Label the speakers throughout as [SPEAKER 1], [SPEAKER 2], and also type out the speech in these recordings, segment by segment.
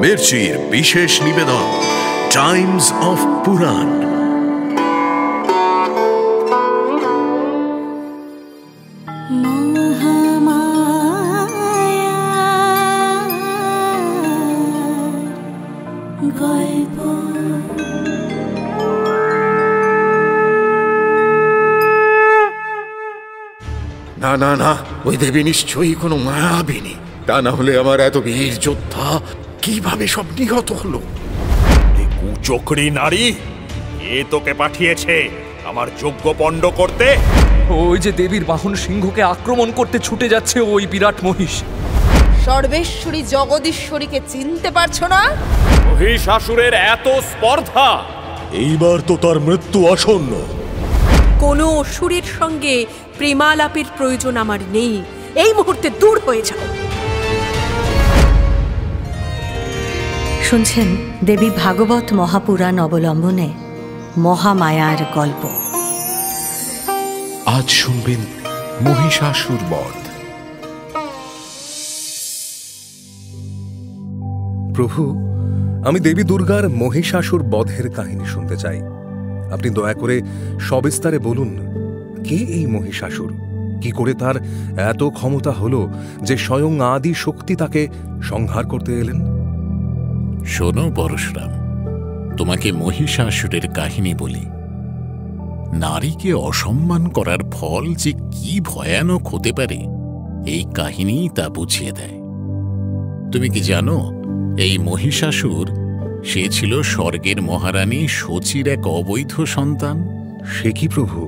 [SPEAKER 1] মির্চির বিশেষ নিবেদন Times of পুরাণ।
[SPEAKER 2] না না না, ওই দেবী নিশ্চয়ই কোনো মায়াবিনী। তা না হলে আমার এত বীর যোদ্ধা কিভাবে সব নিহত হলো?
[SPEAKER 3] কুচক্রী নারী, কে তোকে পাঠিয়েছে আমার যজ্ঞ পণ্ড করতে?
[SPEAKER 4] ওই যে দেবীর বাহন সিংহকে আক্রমণ করতে ছুটে যাচ্ছে ওই বিরাট মহিষ।
[SPEAKER 5] সর্বেশ্বরী জগদীশ্বরীকে চিনতে পারছো না?
[SPEAKER 3] মহিষাসুরের এত স্পর্ধা!
[SPEAKER 6] এইবার তো তার মৃত্যু আসন্ন।
[SPEAKER 7] কোনো অসুরের সঙ্গে প্রেমালাপের প্রয়োজন আমার নেই। এই মুহূর্তে দূর হয়ে যাও।
[SPEAKER 8] শুনছেন দেবী ভাগবত মহাপুরাণ অবলম্বনে মহামায়ার গল্প।
[SPEAKER 2] আজ শুনবেন মহিষাসুর বধ।
[SPEAKER 6] প্রভু, আমি দেবী দুর্গার মহিষাসুর বধের কাহিনী শুনতে চাই। আপনি দয়া করে সবিস্তারে বলুন, কে এই মহিষাসুর? কি করে তার এত ক্ষমতা হলো যে স্বয়ং আদি শক্তি তাকে সংহার করতে এলেন?
[SPEAKER 9] শোনো পরশুরাম, তোমাকে মহিষাসুরের কাহিনী বলি। নারীকে অসম্মান করার ফল যে কি ভয়ানক হতে পারে এই কাহিনী তা বুঝিয়ে দেয়। তুমি কি জানো, এই মহিষাসুর সে ছিল স্বর্গের মহারানী শচীর এক অবৈধ সন্তান।
[SPEAKER 6] সে কি প্রভু?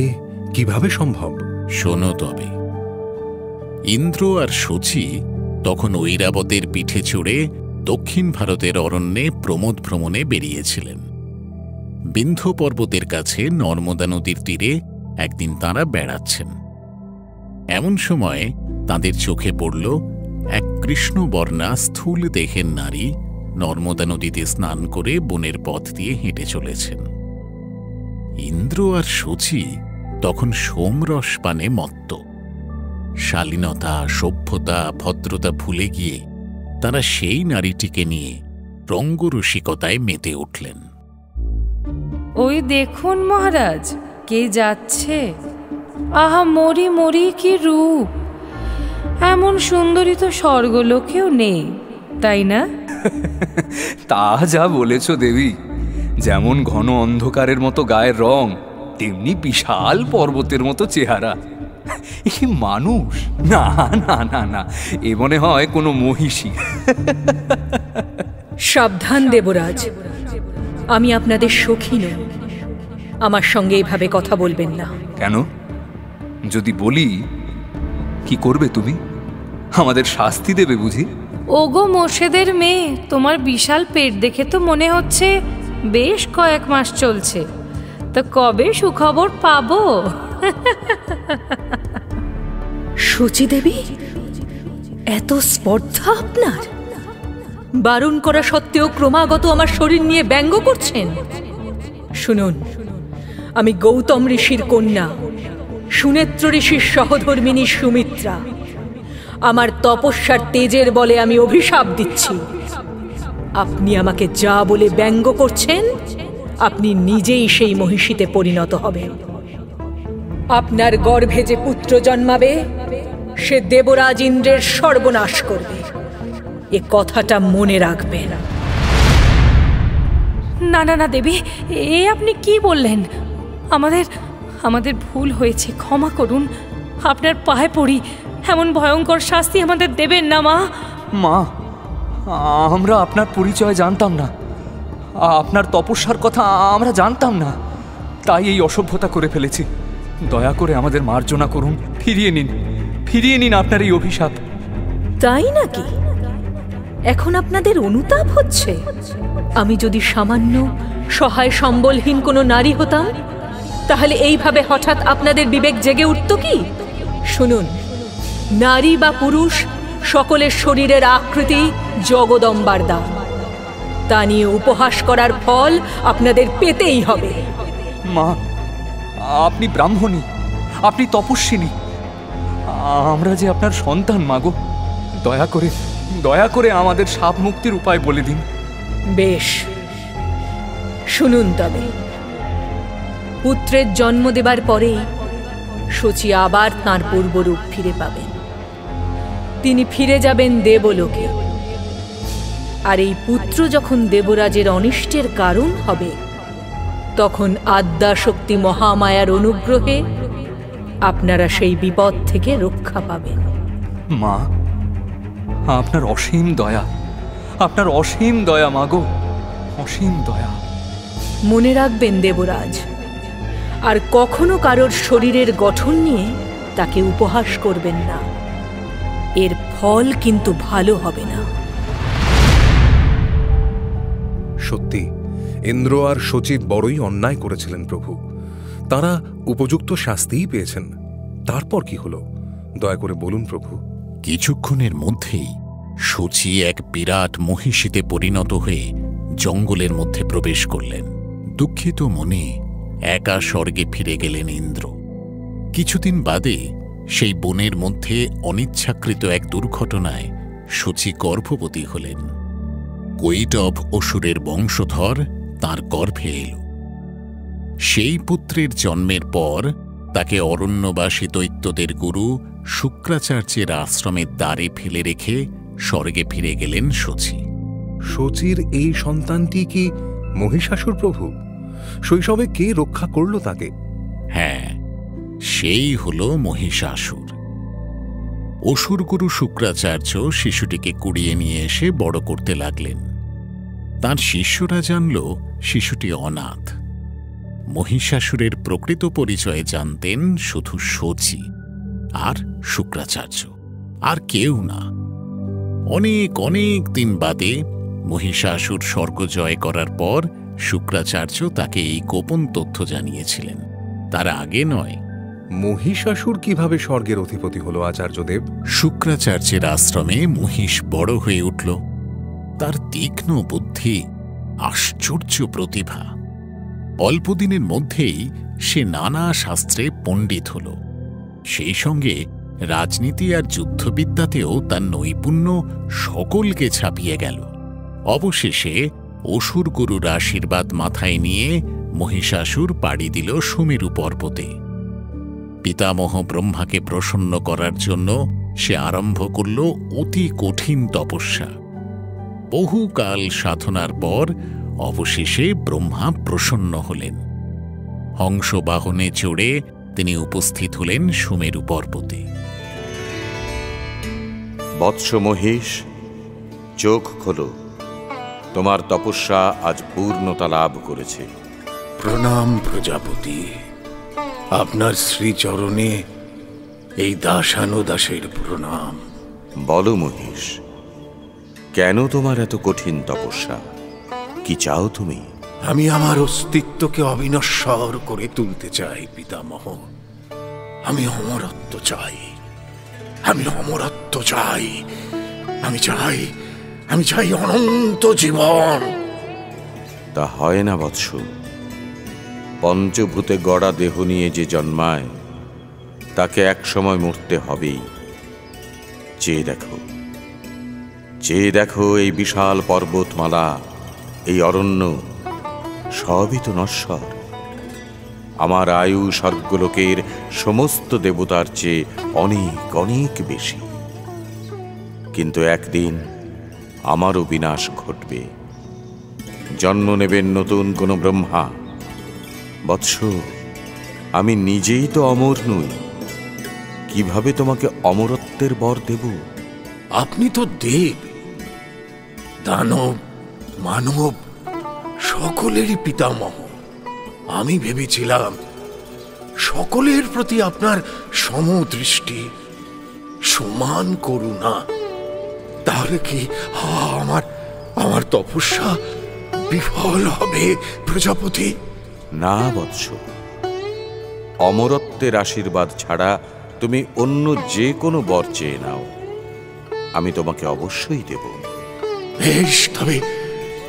[SPEAKER 6] এ কিভাবে সম্ভব?
[SPEAKER 9] শোনো তবে। ইন্দ্র আর শচী তখন ঐরাবতের পিঠে চড়ে দক্ষিণ ভারতের অরণ্যে প্রমোদ ভ্রমণে বেরিয়েছিলেন। বিন্ধ্য পর্বতের কাছে নর্মদা নদীর তীরে একদিন তাঁরা বেড়াচ্ছেন। এমন সময় তাঁদের চোখে পড়ল এক কৃষ্ণবর্ণা স্থূল দেহের নারী নর্মদা নদীতে স্নান করে বনের পথ দিয়ে হেঁটে চলেছেন। ইন্দ্র আর শচী তখন সোমরস পানে মত্ত। শালীনতা, সভ্যতা, ভদ্রতা ভুলে গিয়ে তারা সেই নারীটিকে নিয়ে রঙ্গরসিকতায় মেতে উঠলেন।
[SPEAKER 10] ওই দেখুন মহারাজ, কে যাচ্ছে! আহা, মরি মরি কি রূপ! এমন সুন্দরী তো স্বর্গলোকেও নেই, তাই না?
[SPEAKER 4] তা যা বলেছ দেবী। যেমন ঘন অন্ধকারের মতো গায়ের রং, তেমনি বিশাল পর্বতের মতো চেহারা। এই মানুষ? না না না না, এ মনে হয় কোনো মহিষী।
[SPEAKER 7] সাবধান দেবরাজ, আমি আপনাদের সখী নই। আমার সঙ্গে এইভাবে কথা বলবেন না।
[SPEAKER 4] কেন? যদি বলি কি করবে তুমি? আমাদের শাস্তি দেবে বুঝি?
[SPEAKER 10] ওগো মোর্শেদের মেয়ে, তোমার বিশাল পেট দেখে তো মনে হচ্ছে বেশ কয়েক মাস চলছে। তা কবে সুখবর পাবো?
[SPEAKER 7] শচী দেবী, এত স্পর্ধা আপনার! বারণ করা সত্ত্বেও ক্রমাগত আমার শরীর নিয়ে ব্যঙ্গ করছেন। শুনুন, আমি গৌতম ঋষির কন্যা, সুনেত্র ঋষির সহধর্মিণী সুমিত্রা। আমার তপস্যার তেজের বলে আমি অভিশাপ দিচ্ছি। আপনি আমাকে যা বলে ব্যঙ্গ করছেন, আপনি নিজেই সেই মহিষীতে পরিণত হবেন। আপনার গর্ভে যে পুত্র জন্মাবে সে দেবরাজ ইন্দ্রের সর্বনাশ করবে। এ কথাটা মনে রাখবেন।
[SPEAKER 10] না না না দেবী, এ আপনি কি বললেন? আমাদের ভুল হয়েছে, ক্ষমা করুন। আপনার পায়ে পড়ি, এমন ভয়ঙ্কর শাস্তি আমাদের দেবেন না মা।
[SPEAKER 4] মা, আমরা আপনার পরিচয় জানতাম না, আপনার তপস্যার কথা আমরা জানতাম না, তাই এই অসভ্যতা করে ফেলেছি। দয়া করে আমাদের মার্জনা করুন, ফিরিয়ে নিন আপনার এই অভিশাপ।
[SPEAKER 7] তাই নাকি? এখন আপনাদের অনুতাপ হচ্ছে? আমি যদি সামান্য সহায় সম্বলহীন কোনো নারী হতাম, তাহলে এইভাবে হঠাৎ আপনাদের বিবেক জেগে উঠত কি? শুনুন, নারী বা পুরুষ সকলের শরীরের আকৃতি জগদম্বার দান। তা নিয়ে উপহাস করার ফল আপনাদের পেতেই হবে।
[SPEAKER 4] মা, আপনি ব্রাহ্মণী, আপনি তপস্বিনী, আমরা যে আপনার সন্তান। মাগো, দয়া করে দয়া করে আমাদের সাপ মুক্তির উপায় বলে দিন।
[SPEAKER 7] বেশ, শুনুন তবে। পুত্রের জন্ম দেবার পরেই শচী আবার তাঁর পূর্বরূপ ফিরে পাবেন। তিনি ফিরে যাবেন দেবলোকে। আর এই পুত্র যখন দেবরাজের অনিষ্টের কারণ হবে, তখন আদ্যাশক্তি মহামায়ার অনুগ্রহে আপনারা সেই বিপদ থেকে রক্ষা পাবেন।
[SPEAKER 4] মা, আপনার অসীম দয়া, আপনার অসীম দয়া মাগো, অসীম দয়া।
[SPEAKER 7] মনে রাখবেন দেবরাজ, আর কখনো কারোর শরীরের গঠন নিয়ে তাকে উপহাস করবেন না। এর ফল কিন্তু ভালো হবে না।
[SPEAKER 6] সত্যি ইন্দ্র আর শচী বড়ই অন্যায় করেছিলেন প্রভু। তারা উপযুক্ত শাস্তিই পেয়েছেন। তারপর কি হলো দয়া করে বলুন প্রভু।
[SPEAKER 9] কিছুক্ষণের মধ্যেই শচী এক বিরাট মহিষীতে পরিণত হয়ে জঙ্গলের মধ্যে প্রবেশ করলেন। দুঃখিত মনে একা স্বর্গে ফিরে গেলেন ইন্দ্র। কিছুদিন বাদে সেই বনের মধ্যে অনিচ্ছাকৃত এক দুর্ঘটনায় শচী গর্ভবতী হলেন। কৈটভ অসুরের বংশধর তার গর্ভে এল। সেই পুত্রের জন্মের পর তাকে অরণ্যবাসী দৈত্যদের গুরু শুক্রাচার্যের আশ্রমের দ্বারে ফেলে রেখে স্বর্গে ফিরে গেলেন শচী।
[SPEAKER 6] শচীর এই সন্তানটি কি মহিষাসুর প্রভু? শৈশবে কে রক্ষা করল তাকে?
[SPEAKER 9] হ্যাঁ, সেই হল মহিষাসুর। অসুরগুরু শুক্রাচার্য শিশুটিকে কুড়িয়ে নিয়ে এসে বড় করতে লাগলেন। তার শিষ্যরা জানল শিশুটি অনাথ। মহিষাসুরের প্রকৃত পরিচয় জানতেন শুধু শচী আর শুক্রাচার্য, আর কেউ না। অনেক অনেক দিন বাদে মহিষাসুর স্বর্গ জয় করার পর শুক্রাচার্য তাকে এই গোপন তথ্য জানিয়েছিলেন। তার আগে নয়।
[SPEAKER 6] মহিষাসুর কিভাবে স্বর্গের অধিপতি হল আচার্যদেব?
[SPEAKER 9] শুক্রাচার্যের আশ্রমে মহিষ বড় হয়ে উঠল। তার তীক্ষ্ণ বুদ্ধি, আশ্চর্য প্রতিভা। অল্পদিনের মধ্যেই সে নানা শাস্ত্রে পণ্ডিত হল। সেই সঙ্গে রাজনীতি আর যুদ্ধবিদ্যাতেও তার নৈপুণ্য সকলকে ছাপিয়ে গেল। অবশেষে অসুর গুরুর আশীর্বাদ মাথায় নিয়ে মহিষাসুর পাড়ি দিল সুমেরু পর্বতে। পিতামহ ব্রহ্মাকে প্রসন্ন করার জন্য সে আরম্ভ করল অতি কঠিন তপস্যা। বহুকাল সাধনার পর অবশেষে ব্রহ্মা প্রসন্ন হলেন। হংসবাহনে চড়ে তিনি উপস্থিত হলেন সুমেরু পর্বতে।
[SPEAKER 11] বৎস মহিষ, চোখ খোলো। তোমার তপস্যা আজ পূর্ণতা লাভ করেছে।
[SPEAKER 2] প্রণাম প্রজাপতি। আপনার শ্রীচরণে এই দাসানুদাসের প্রণাম।
[SPEAKER 11] বলো মহিষ, কেন তোমার এত কঠিন তপস্যা? কি চাও তুমি?
[SPEAKER 2] আমি আমার অস্তিত্বকে অবিনশ্বর করে তুলতে চাই পিতামহ। আমি অমরত্ব চাই, আমি অমরত্ব চাই, আমি চাই অনন্ত জীবন।
[SPEAKER 11] তা হয় না বৎস। পঞ্চভূতে গড়া দেহ নিয়ে যে জন্মায় তাকে এক সময় মরতে হবেই। চেয়ে দেখো এই বিশাল পর্বতমালা, এই অরণ্য, সবই তো নশ্বর। আমার আয়ু স্বর্গলোকের সমস্ত দেবতার চেয়ে অনেক অনেক বেশি। কিন্তু একদিন আমারও বিনাশ ঘটবে। জন্ম নেবেন নতুন কোনো ব্রহ্মা। বৎস, আমি নিজেই তো অমর নই, কিভাবে তোমাকে অমরত্বের বর দেব?
[SPEAKER 2] আপনি তো দেব, দানব, মানব সকলেরই পিতামহ। আমি ভেবেছিলাম সকলের প্রতি আপনার সমদৃষ্টি, সমান করুণা। তাহলে কি আমার তপস্যা বিফল হবে প্রজাপতি?
[SPEAKER 11] না বৎস, অমরত্বের আশীর্বাদ ছাড়া তুমি অন্য যে কোনো বর চেয়ে নাও, আমি তোমাকে অবশ্যই দেব।
[SPEAKER 2] বেশ,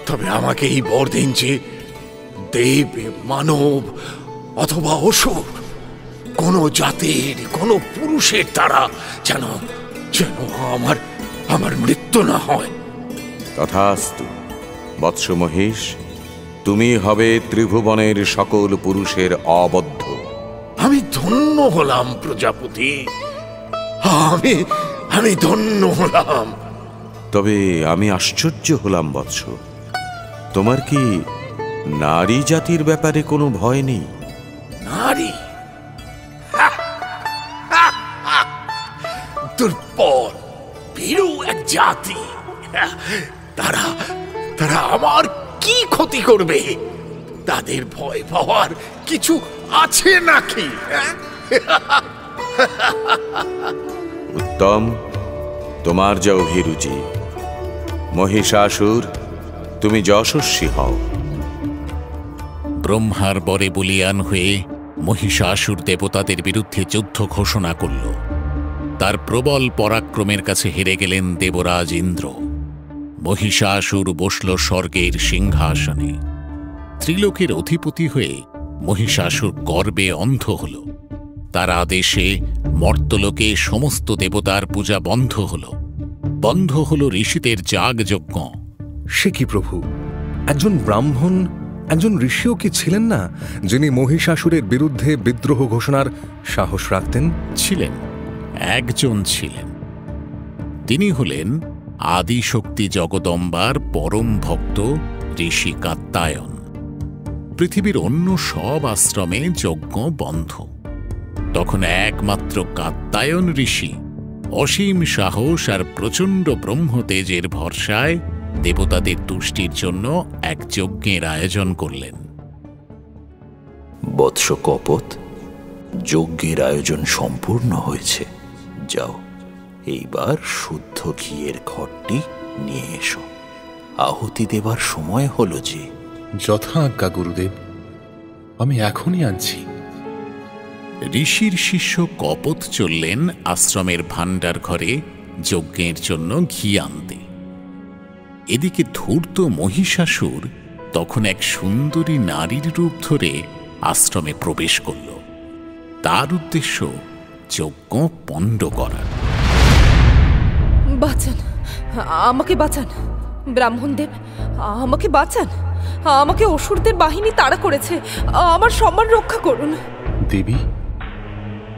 [SPEAKER 2] তবে আমাকে এই বর দিন যে দেব, মানব অথবা অসুর, কোন জাতির, কোন পুরুষের দ্বারা যেন আমার মৃত্যু না হয়।
[SPEAKER 11] তথাস্তু বৎস মহেশ, তুমি হবে ত্রিভুবনের সকল পুরুষের অবদ্ধ।
[SPEAKER 2] আমি ধন্য হলাম প্রজাপতি, আমি ধন্য হলাম।
[SPEAKER 11] তবে আমি আশ্চর্য হলাম বৎস, তোমার কি নারী জাতির ব্যাপারে কোনো ভয় নেই?
[SPEAKER 2] নারী? দুর্বল ভীরু এক জাতি, তারা আমার কি ক্ষতি করবে? তাদের ভয় পাওয়ার কিছু আছে নাকি?
[SPEAKER 11] উত্তম, তোমার যা অভিরুচি। মহিষাসুর, তুমি যশস্বী হও।
[SPEAKER 9] ব্রহ্মার বরে বলিয়ান হয়ে মহিষাসুর দেবতাদের বিরুদ্ধে যুদ্ধ ঘোষণা করল। তার প্রবল পরাক্রমের কাছে হেরে গেলেন দেবরাজ ইন্দ্র। মহিষাসুর বসল স্বর্গের সিংহাসনে। ত্রিলোকের অধিপতি হয়ে মহিষাসুর গর্বে অন্ধ হল। তার আদেশে মর্তলোকে সমস্ত দেবতার পূজা বন্ধ হল ঋষিদের যাগযজ্ঞ।
[SPEAKER 6] সে কি প্রভু, একজন ব্রাহ্মণ, একজন ঋষিও কি ছিলেন না যিনি মহিষাসুরের বিরুদ্ধে বিদ্রোহ ঘোষণার সাহস রাখতেন?
[SPEAKER 9] ছিলেন, একজন ছিলেন। তিনি হলেন আদিশক্তি জগদম্বার পরম ভক্ত ঋষি কাত্যায়ন। পৃথিবীর অন্য সব আশ্রমে যজ্ঞ বন্ধ। তখন একমাত্র কাত্যায়ন ঋষি অসীম সাহস আর প্রচণ্ড ব্রহ্মতেজের ভরসায় দেবতাদের তুষ্টির জন্য এক যজ্ঞের আয়োজন করলেন।
[SPEAKER 12] বৎস কপত, যজ্ঞের আয়োজন সম্পূর্ণ হয়েছে। যাও, এইবার শুদ্ধ ঘিয়ের ঘটটি নিয়ে এসো। আহুতি দেবার সময় হলো যে।
[SPEAKER 13] যথা আজ্ঞা গুরুদেব, আমি এখনই আনছি।
[SPEAKER 9] ঋষির শিষ্য কপত চললেন আশ্রমের ভাণ্ডার ঘরে যজ্ঞের জন্য ঘি আনতে। এদিকে ধূর্ত মহিষাসুর তখন এক সুন্দরী নারীর রূপ ধরে আশ্রমে প্রবেশ করল। তার উদ্দেশ্য যজ্ঞ পণ্ড করা।
[SPEAKER 5] বাঁচান, আমাকে বাঁচান ব্রাহ্মণদেব, আমাকে বাঁচান। আমাকে অসুরদের বাহিনী তাড়া করেছে, আমার সম্মান রক্ষা করুন।
[SPEAKER 13] দেবী,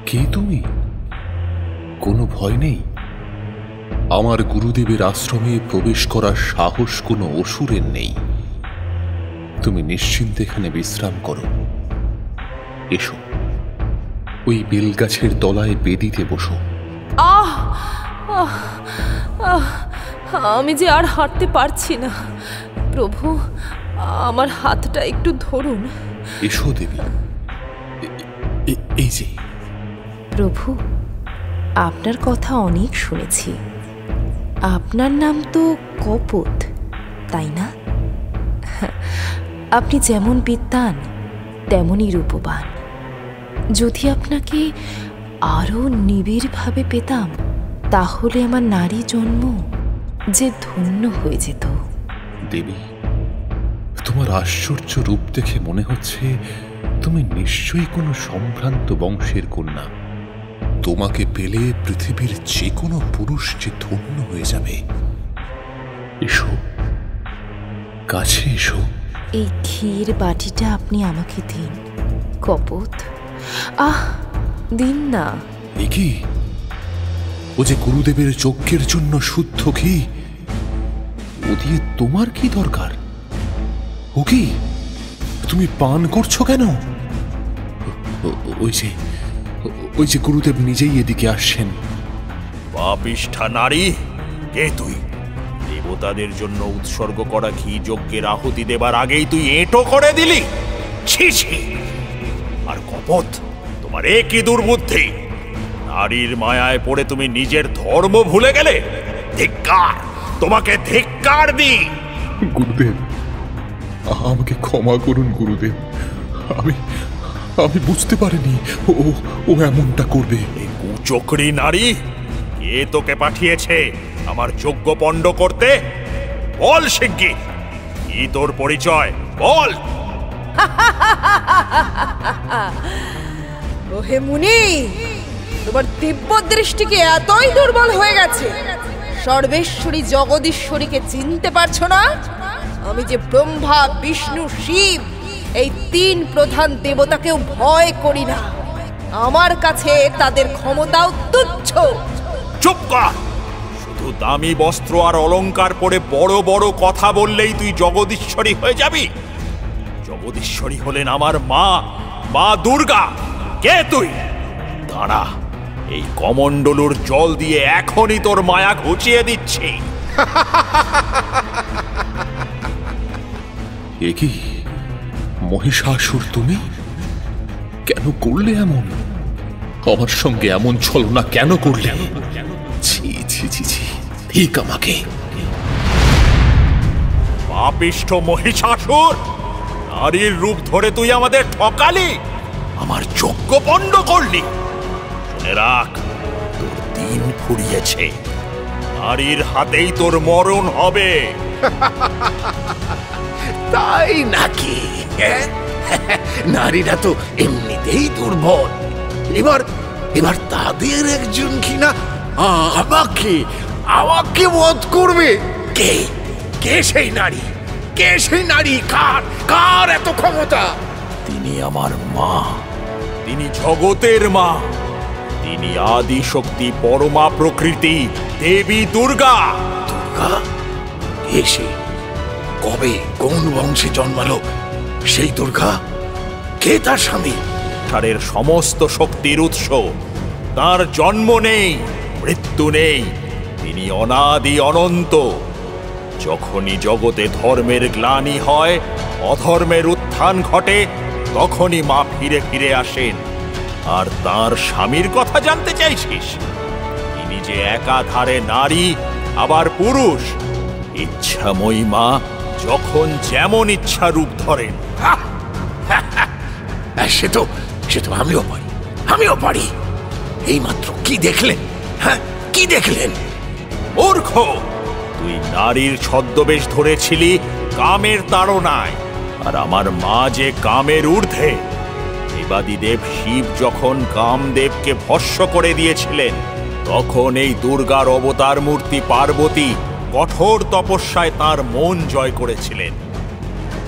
[SPEAKER 13] কে তুমি? কোনো ভয় নেই। আমার গুরুদেবের আশ্রমে প্রবেশ করার সাহস কোনো অসুরের নেই। তুমি নিশ্চিন্তে এখানে বিশ্রাম করো। এসো, ওই বেলগাছের তলায় বেদিতে বসো।
[SPEAKER 5] আমি যে আর হাঁটতে পারছি না। প্রভু, আমার হাতটা একটু ধরুন।
[SPEAKER 13] এসো দেবী, এই যে।
[SPEAKER 5] প্রভু, আপনার কথা অনেক শুনেছি। আপনার নাম তো কপত, তাই না? আপনি যেমন বিদ্বান তেমনই রূপবান। যদি আপনাকে আরো নিবিড়ভাবে পেতাম, তাহলে আমার নারী জন্ম যে ধন্য হয়ে যেত।
[SPEAKER 13] দেবী, তোমার আশ্চর্য রূপ দেখে মনে হচ্ছে তুমি নিশ্চয়ই কোনো সম্ভ্রান্ত বংশের কন্যা। তোমাকে পেলে পৃথিবীর যে কোনো পুরুষ যে ধন্য হয়ে যাবে। এসো, কাছে এসো।
[SPEAKER 5] এই ঘির বাটিটা আপনি আমাকে দিন কপত। দিন না।
[SPEAKER 13] এ কি? ও যে গুরুদেবের যজ্ঞের জন্য শুদ্ধ ঘি। ও দিয়ে তোমার কি দরকার? ও কি, তুমি পান করছো কেন? ওই যে গুরুদেব নিজেই এদিকে আসছেন।
[SPEAKER 3] পাপিষ্ঠা নারী, কে তুই? দেবতাদের জন্য উৎসর্গ করা ঘি যজ্ঞের আহুতি দেবার আগেই তুই এঁটো করে দিলি। ছি ছি! আর কপত, তোমার একই দুর্বুদ্ধি। নারীর মায়ায় পড়ে তুমি নিজের ধর্ম ভুলে গেলে। ধিক্কার, তোমাকে ধিক্কার দি।
[SPEAKER 13] গুরুদেব, আমাকে ক্ষমা করুন গুরুদেব। আমি বুঝতে পারিনি ও এমনটা করবে।
[SPEAKER 3] এই কুচক্রী নারী, কে তোকে পাঠিয়েছে আমার যজ্ঞ পণ্ড করতে? বল শিগগির, কি তোর পরিচয় বল।
[SPEAKER 5] ওহে মুনি, তোমার দিব্য দৃষ্টি কি এতই দুর্বল হয়ে গেছে?
[SPEAKER 14] সর্বেশ্বরী জগদীশ্বরীকে চিনতে পারছো না? আমি যে ব্রহ্মা, বিষ্ণু, শিব এই 3 প্রধান দেবতাকেও ভয় করি না। আমার কাছে তাদের ক্ষমতাও তুচ্ছ।
[SPEAKER 3] চুপ কর! শুধু দামি বস্ত্র আর অলংকার পরে বড় বড় কথা বললেই তুই জগদীশ্বরী হয়ে যাবি? জগদীশ্বরী হলেন আমার মা, মা দুর্গা। কে তুই? দাঁড়া, এই কমণ্ডলুর জল দিয়ে এখনই তোর মায়া ঘুচিয়ে দিচ্ছি।
[SPEAKER 13] এ কি মহিষাসুর, তুমি কেন করলে এমন? আমার সঙ্গে এমন ছলনা কেন করলে? ছি ছি ছি ছি, ঠিক আমাকে।
[SPEAKER 3] পাপিষ্ঠ মহিষাসুর, নারীর রূপ ধরে তুই আমাদের ঠকালি, আমার যজ্ঞ পণ্ড করলি। শুনে রাখ, তোর দিন ফুরিয়েছে। নারীর হাতেই তোর মরণ হবে।
[SPEAKER 2] তাই নাকি? নারীরা তো এমনিতেই দুর্বল। এবার তাদের একজন কিনা আমাকে বধ করবে। কে সেই নারী? কে সেই নারী? কার এত ক্ষমতা?
[SPEAKER 3] তিনি আমার মা, তিনি জগতের মা, তিনি আদি শক্তি, পরমা প্রকৃতি, দেবী দুর্গা।
[SPEAKER 2] দুর্গা? এসে কবে কোন বংশে জন্মালো সেই দুর্গা? কে তার স্বামী?
[SPEAKER 3] সংসারের সমস্ত শক্তির উৎস। তার জন্ম নেই, মৃত্যু নেই, তিনি অনাদি অনন্ত। যখনই জগতে ধর্মের গ্লানি হয়, অধর্মের উত্থান ঘটে, তখনই মা ফিরে ফিরে আসেন। আর তার স্বামীর কথা জানতে চাইছিস? তিনি যে একাধারে নারী আবার পুরুষ। ইচ্ছাময়ী মা যখন যেমন ইচ্ছা রূপ ধরেন।
[SPEAKER 2] সে তো আমিও পারি। এইমাত্র কি দেখলেন? হ্যাঁ, কি দেখলেন?
[SPEAKER 3] মূর্খ, তুই নারীর ছদ্মবেশ ধরেছিলি কামের তাড়নায়, আর আমার মা যে কামের ঊর্ধ্বে। দেবাদিদেব শিব যখন কামদেবকে ভস্ম করে দিয়েছিলেন, তখন এই দুর্গার অবতার মূর্তি পার্বতী কঠোর তপস্যায় তার মন জয় করেছিলেন।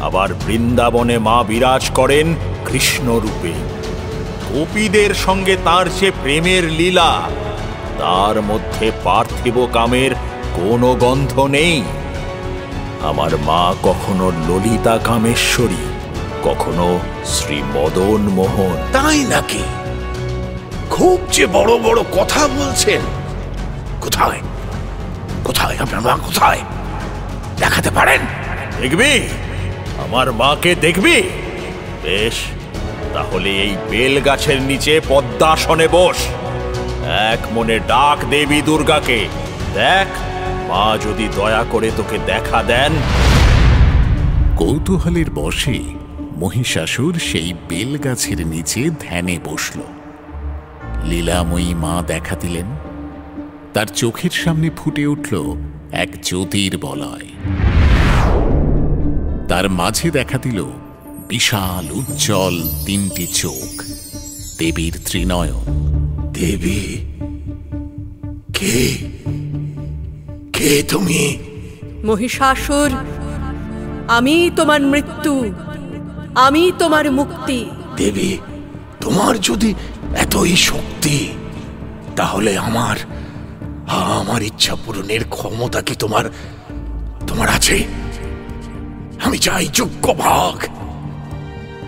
[SPEAKER 3] আবার বৃন্দাবনে মা বিরাজ করেন কৃষ্ণ রূপে। গোপীদের সঙ্গে তার যে প্রেমের লীলা, তার মধ্যে পার্থিব কামের কোনো গন্ধ নেই। আমার মা কখনো ললিতা কামেশ্বরী, কখনো শ্রী মদন মোহন।
[SPEAKER 2] তাই নাকি? খুব যে বড় বড় কথা বলছেন। কোথায় কোথায় আপনার মা? কোথায়? দেখাতে পারেন?
[SPEAKER 3] দেখবি? আমার মাকে দেখবি? বেশ, তাহলে এই বেল গাছের নিচে পদ্মাসনে বস। এক মনে ডাক দেবী দুর্গাকে। দেখ, মা যদি দয়া করে তোকে দেখা দেন।
[SPEAKER 9] কৌতূহলের বশে মহিষাসুর সেই বেল গাছের নিচে ধ্যানে বসল। লীলাময়ী মা দেখা দিলেন। তার চোখের সামনে ফুটে উঠল এক জ্যোতির্বলয়। তার মাঝে দেখা দিল বিশাল উজ্জ্বল 3টি চোখ, দেবীর ত্রিনয়ন।
[SPEAKER 2] দেবী? কে তুমি?
[SPEAKER 7] মহিষাসুর, আমি তোমার মৃত্যু, আমি তোমার মুক্তি।
[SPEAKER 2] দেবী, তোমার যদি এতই শক্তি, তাহলে আমার ইচ্ছা পূরণের ক্ষমতা কি তোমার আছে? আমি চাই যোগ্য ভাগ,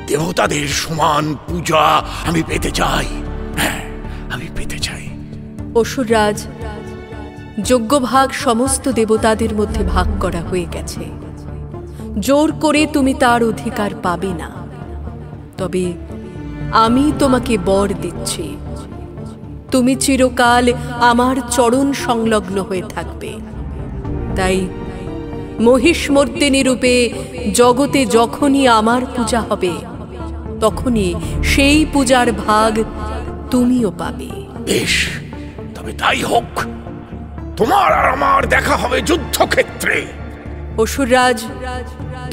[SPEAKER 2] দেবতাদের সমান পূজা আমি পেতে চাই। হ্যাঁ, আমি পেতে চাই।
[SPEAKER 7] অসুররাজ, যজ্ঞভাগ সমস্ত দেবতাদের মধ্যে ভাগ করা হয়ে গেছে। জোর করে তুমি তার অধিকার পাবে না। তবে আমি তোমাকে বর দিচ্ছি, তুমি চিরকাল আমার চরণ সংলগ্ন হয়ে থাকবে। তাই মহিষমর্দিনী রূপে জগতে যখনই আমার পূজা হবে, তখনই সেই পূজার ভাগ তুমিও পাবে।
[SPEAKER 2] বেশ, তবে তাই হোক। তোমার আর আমার দেখা হবে যুদ্ধক্ষেত্রে।
[SPEAKER 7] অসুররাজ,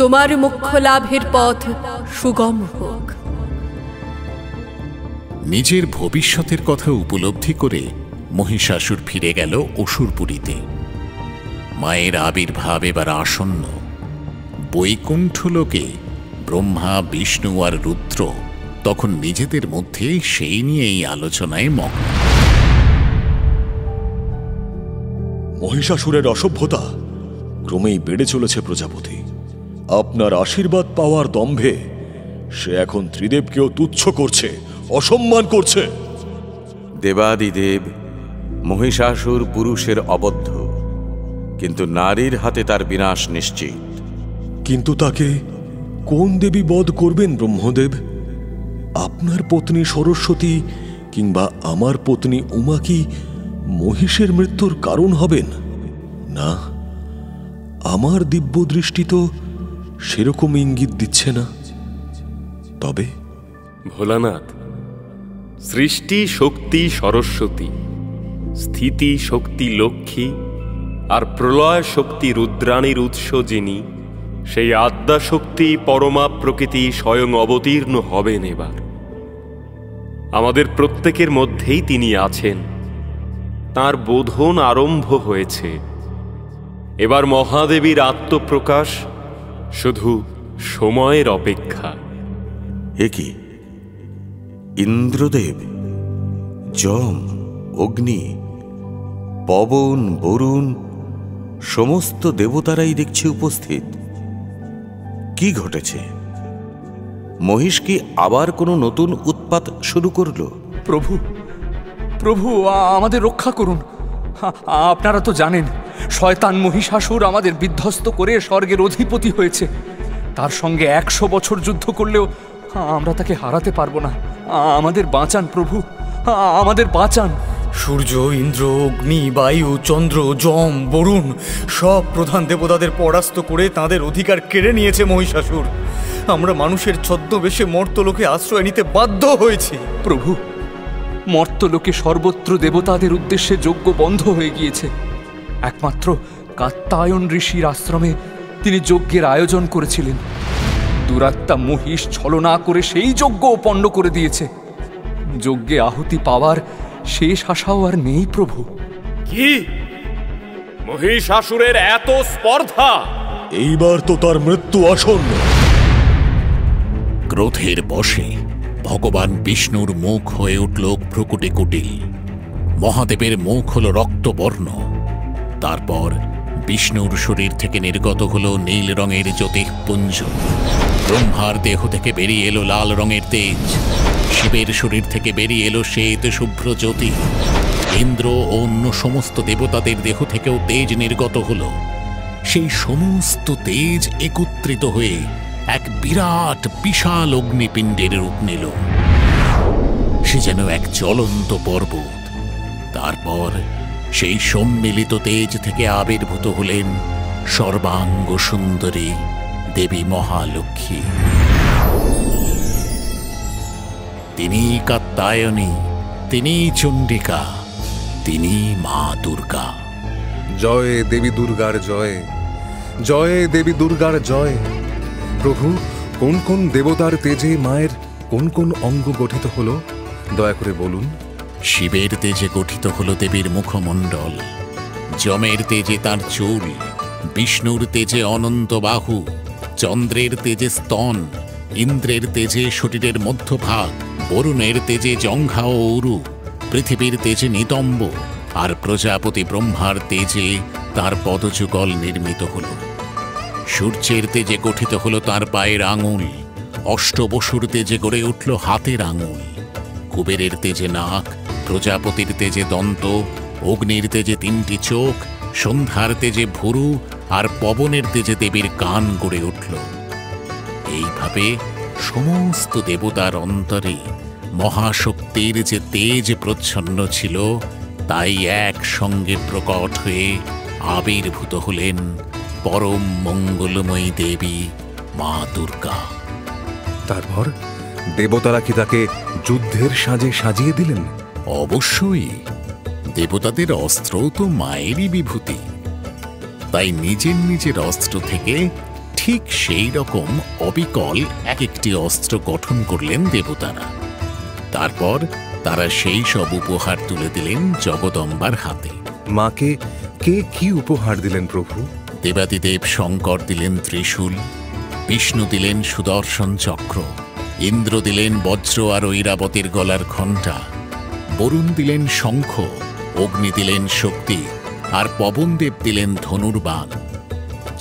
[SPEAKER 7] তোমার মোক্ষ লাভের পথ সুগম হোক।
[SPEAKER 9] নিজের ভবিষ্যতের কথা উপলব্ধি করে মহিষাসুর ফিরে গেল অসুরপুরীতে। মায়ের আবির্ভাব এবার আসন্ন। বৈকুণ্ঠ লোকে ব্রহ্মা, বিষ্ণু আর রুদ্র তখন নিজেদের মধ্যে সেই নিয়েই আলোচনায় মগ্ন।
[SPEAKER 15] মহিষাসুরের অসভ্যতা ক্রমেই বেড়ে চলেছে প্রজাপতি। আপনার আশীর্বাদ পাওয়ার দম্ভে সে এখন ত্রিদেবকেও তুচ্ছ করছে, অসম্মান করছে।
[SPEAKER 11] দেবাদিদেব মহিষাসুর পুরুষের অবদ্ধ, কিন্তু নারীর হাতে তার বিনাশ নিশ্চিত।
[SPEAKER 15] কিন্তু তাকে কোন দেবী বধ করবেন ব্রহ্মদেব? আপনার পত্নী সরস্বতী কিংবা আমার পত্নী উমা কি মহিষের মৃত্যুর কারণ হবেন? না, আমার দিব্য দৃষ্টি তো সেরকম ইঙ্গিত দিচ্ছে না। তবে
[SPEAKER 16] ভোলানাথ, সৃষ্টি শক্তি সরস্বতী, স্থিতি শক্তি লক্ষ্মী আর প্রলয় শক্তি রুদ্রাণীর উৎস যিনি, সেই আদ্যা শক্তি পরমা প্রকৃতি স্বয়ং অবতীর্ণ হবেন এবার। আমাদের প্রত্যেকের মধ্যেই তিনি আছেন, তার বোধন আরম্ভ হয়েছে। এবার মহাদেবীর আত্মপ্রকাশ শুধু সময়ের অপেক্ষা।
[SPEAKER 11] এ কি, ইন্দ্রদেব, যম, অগ্নি, পবন, বরুণ সমস্ত দেবতারাই দেখছি উপস্থিত। কি ঘটেছে? মহিষ কি আবার কোনো নতুন উৎপাত শুরু করলো?
[SPEAKER 4] প্রভু, প্রভু, আমাদের রক্ষা করুন। আপনারা তো জানেন, শয়তান মহিষাসুর আমাদের বিধ্বস্ত করে স্বর্গের অধিপতি হয়েছে। তার সঙ্গে 100 বছর যুদ্ধ করলেও আমরা তাকে হারাতে পারবো না। আমাদের বাঁচান প্রভু, আমাদের বাঁচান।
[SPEAKER 17] সূর্য, ইন্দ্র, অগ্নি, বায়ু, চন্দ্র, যম, বরুণ সব প্রধান দেবতাদের পরাস্ত করে তাদের অধিকার কেড়ে নিয়েছে মহিষাসুর। আমরা মানুষের ছদ্মবেশে মর্তলোকে আশ্রয় নিতে বাধ্য হয়েছি।
[SPEAKER 4] প্রভু, মর্তলোকে সর্বত্র দেবতাদের উদ্দেশ্যে যজ্ঞ বন্ধ হয়ে গিয়েছে। একমাত্র কাত্যায়ন ঋষির আশ্রমে তিনি যজ্ঞের আয়োজন করেছিলেন। দুরাত্মা মহিষ ছলনা করে সেই যজ্ঞ পণ্ড করে দিয়েছে। যজ্ঞে আহুতি পাওয়ার শেষ আশাও আর নেই প্রভু।
[SPEAKER 16] কি মহিষাসুরের এত স্পর্ধা!
[SPEAKER 15] এইবার তো তার মৃত্যু আসন্ন।
[SPEAKER 9] ক্রোধের বশে ভগবান বিষ্ণুর মুখ হয়ে উঠল ভ্রুকুটি কুটিল। মহাদেবের মুখ হল রক্তবর্ণ। তারপর বিষ্ণুর শরীর থেকে নির্গত হল নীল রঙের জ্যোতিঃপুঞ্জ। ব্রহ্মার দেহ থেকে বেরিয়ে এলো লাল রঙের তেজ। শিবের শরীর থেকে বেরিয়ে এলো শ্বেত শুভ্র জ্যোতি। ইন্দ্র ও অন্য সমস্ত দেবতাদের দেহ থেকেও তেজ নির্গত হল। সেই সমস্ত তেজ একত্রিত হয়ে এক বিরাট বিশাল অগ্নিপিণ্ডের রূপ নিল। সে যেন এক জ্বলন্ত পর্বত। তারপর সেই সম্মিলিত তেজ থেকে আবির্ভূত হলেন সর্বাঙ্গ সুন্দরী দেবী মহালক্ষ্মী। তিনি কাত্যায়নী, তিনি চণ্ডিকা, তিনি মা দুর্গা।
[SPEAKER 6] জয় দেবী দুর্গার জয়, জয় দেবী দুর্গার জয়। প্রভু, কোন কোন দেবতার তেজে মায়ের কোন কোন অঙ্গ গঠিত হলো দয়া করে বলুন।
[SPEAKER 9] শিবের তেজে গঠিত হল দেবীর মুখমণ্ডল, যমের তেজে তার চুল, বিষ্ণুর তেজে অনন্ত বাহু, চন্দ্রের তেজে স্তন, ইন্দ্রের তেজে শরীরের মধ্যভাগ, বরুণের তেজে জঙ্ঘা ও উরু, পৃথিবীর তেজে নিতম্ব, আর প্রজাপতি ব্রহ্মার তেজে তার পদযুগল নির্মিত হল। সূর্যের তেজে গঠিত হল তার পায়ের আঙুল, অষ্টবসুর তেজে গড়ে উঠল হাতের আঙুল, কুবেরের তেজে নাক, প্রজাপতির তেজে দন্ত, অগ্নির তেজে 3টি চোখ, সন্ধ্যার তেজে ভুরু, আর পবনের তেজে দেবীর কান গড়ে উঠল। এইভাবে সমস্ত দেবতার অন্তরে মহাশক্তির যে তেজ প্রচ্ছন্ন ছিল, তাই একসঙ্গে প্রকট হয়ে আবির্ভূত হলেন পরম মঙ্গলময়ী দেবী মা দুর্গা।
[SPEAKER 6] তারপর দেবতারা কি তাকে যুদ্ধের সাজে সাজিয়ে দিলেন?
[SPEAKER 9] অবশ্যই। দেবতাদের অস্ত্র তো মায়েরই বিভূতি, তাই নিজের নিজের অস্ত্র থেকে ঠিক সেই রকম অবিকল এক একটি অস্ত্র গঠন করলেন দেবতারা। তারপর তারা সেই সব উপহার তুলে দিলেন জগদম্বার হাতে।
[SPEAKER 6] মাকে কে কি উপহার দিলেন প্রভু?
[SPEAKER 9] দেবাদিদেব শঙ্কর দিলেন ত্রিশূল, বিষ্ণু দিলেন সুদর্শন চক্র, ইন্দ্র দিলেন বজ্র আর ঐরাবতীর গলার ঘণ্টা, বরুণ দিলেন শঙ্খ, অগ্নি দিলেন শক্তি, আর পবনদেব দিলেন ধনুর্বাণ,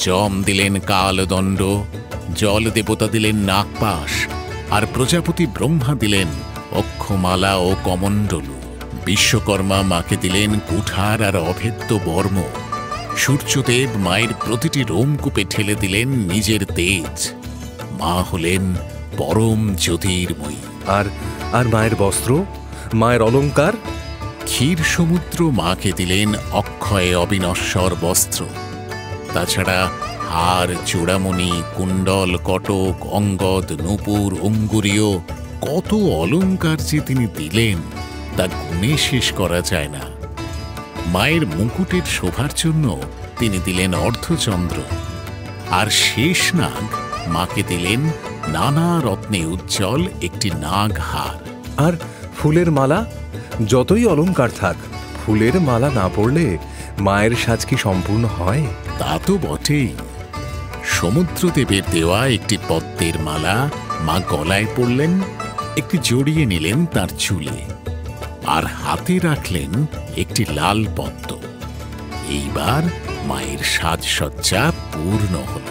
[SPEAKER 9] যম দিলেন কালদণ্ড, জল দেবতা দিলেন নাগপাশ, আর প্রজাপতি ব্রহ্মা দিলেন অক্ষমালা ও কমণ্ডলু। বিশ্বকর্মা মাকে দিলেন কুঠার আর অভেদ্য বর্ম। সূর্যদেব মায়ের প্রতিটি রোমকূপে ঠেলে দিলেন নিজের তেজ। মা হলেন পরম জ্যোতির্ময়ী।
[SPEAKER 6] আর মায়ের বস্ত্র, মায়ের অলঙ্কার?
[SPEAKER 9] ক্ষীর সমুদ্র মাকে দিলেন অক্ষয় অবিনশ্বর বস্ত্র। তাছাড়া হার, চূড়ামণি, কুণ্ডল, কটক, অঙ্গদ, নূপুর, অঙ্গুরীয় কত অলঙ্কার যে তিনি দিলেন তা গুণে শেষ করা যায় না। মায়ের মুকুটের শোভার জন্য তিনি দিলেন অর্ধচন্দ্র, আর শেষ নাগ মাকে দিলেন নানা রত্নে উজ্জ্বল একটি নাগহার।
[SPEAKER 6] আর ফুলের মালা? যতই অলঙ্কার থাক, ফুলের মালা না পড়লে মায়ের সাজ কি সম্পূর্ণ হয়?
[SPEAKER 9] তা তো বটেই। সমুদ্রদেবের দেওয়া একটি পদ্মের মালা মা গলায় পড়লেন, একটি জড়িয়ে নিলেন তার চুলে, আর হাতে রাখলেন একটি লাল পদ্ম। এইবার মায়ের সাজসজ্জা পূর্ণ হল।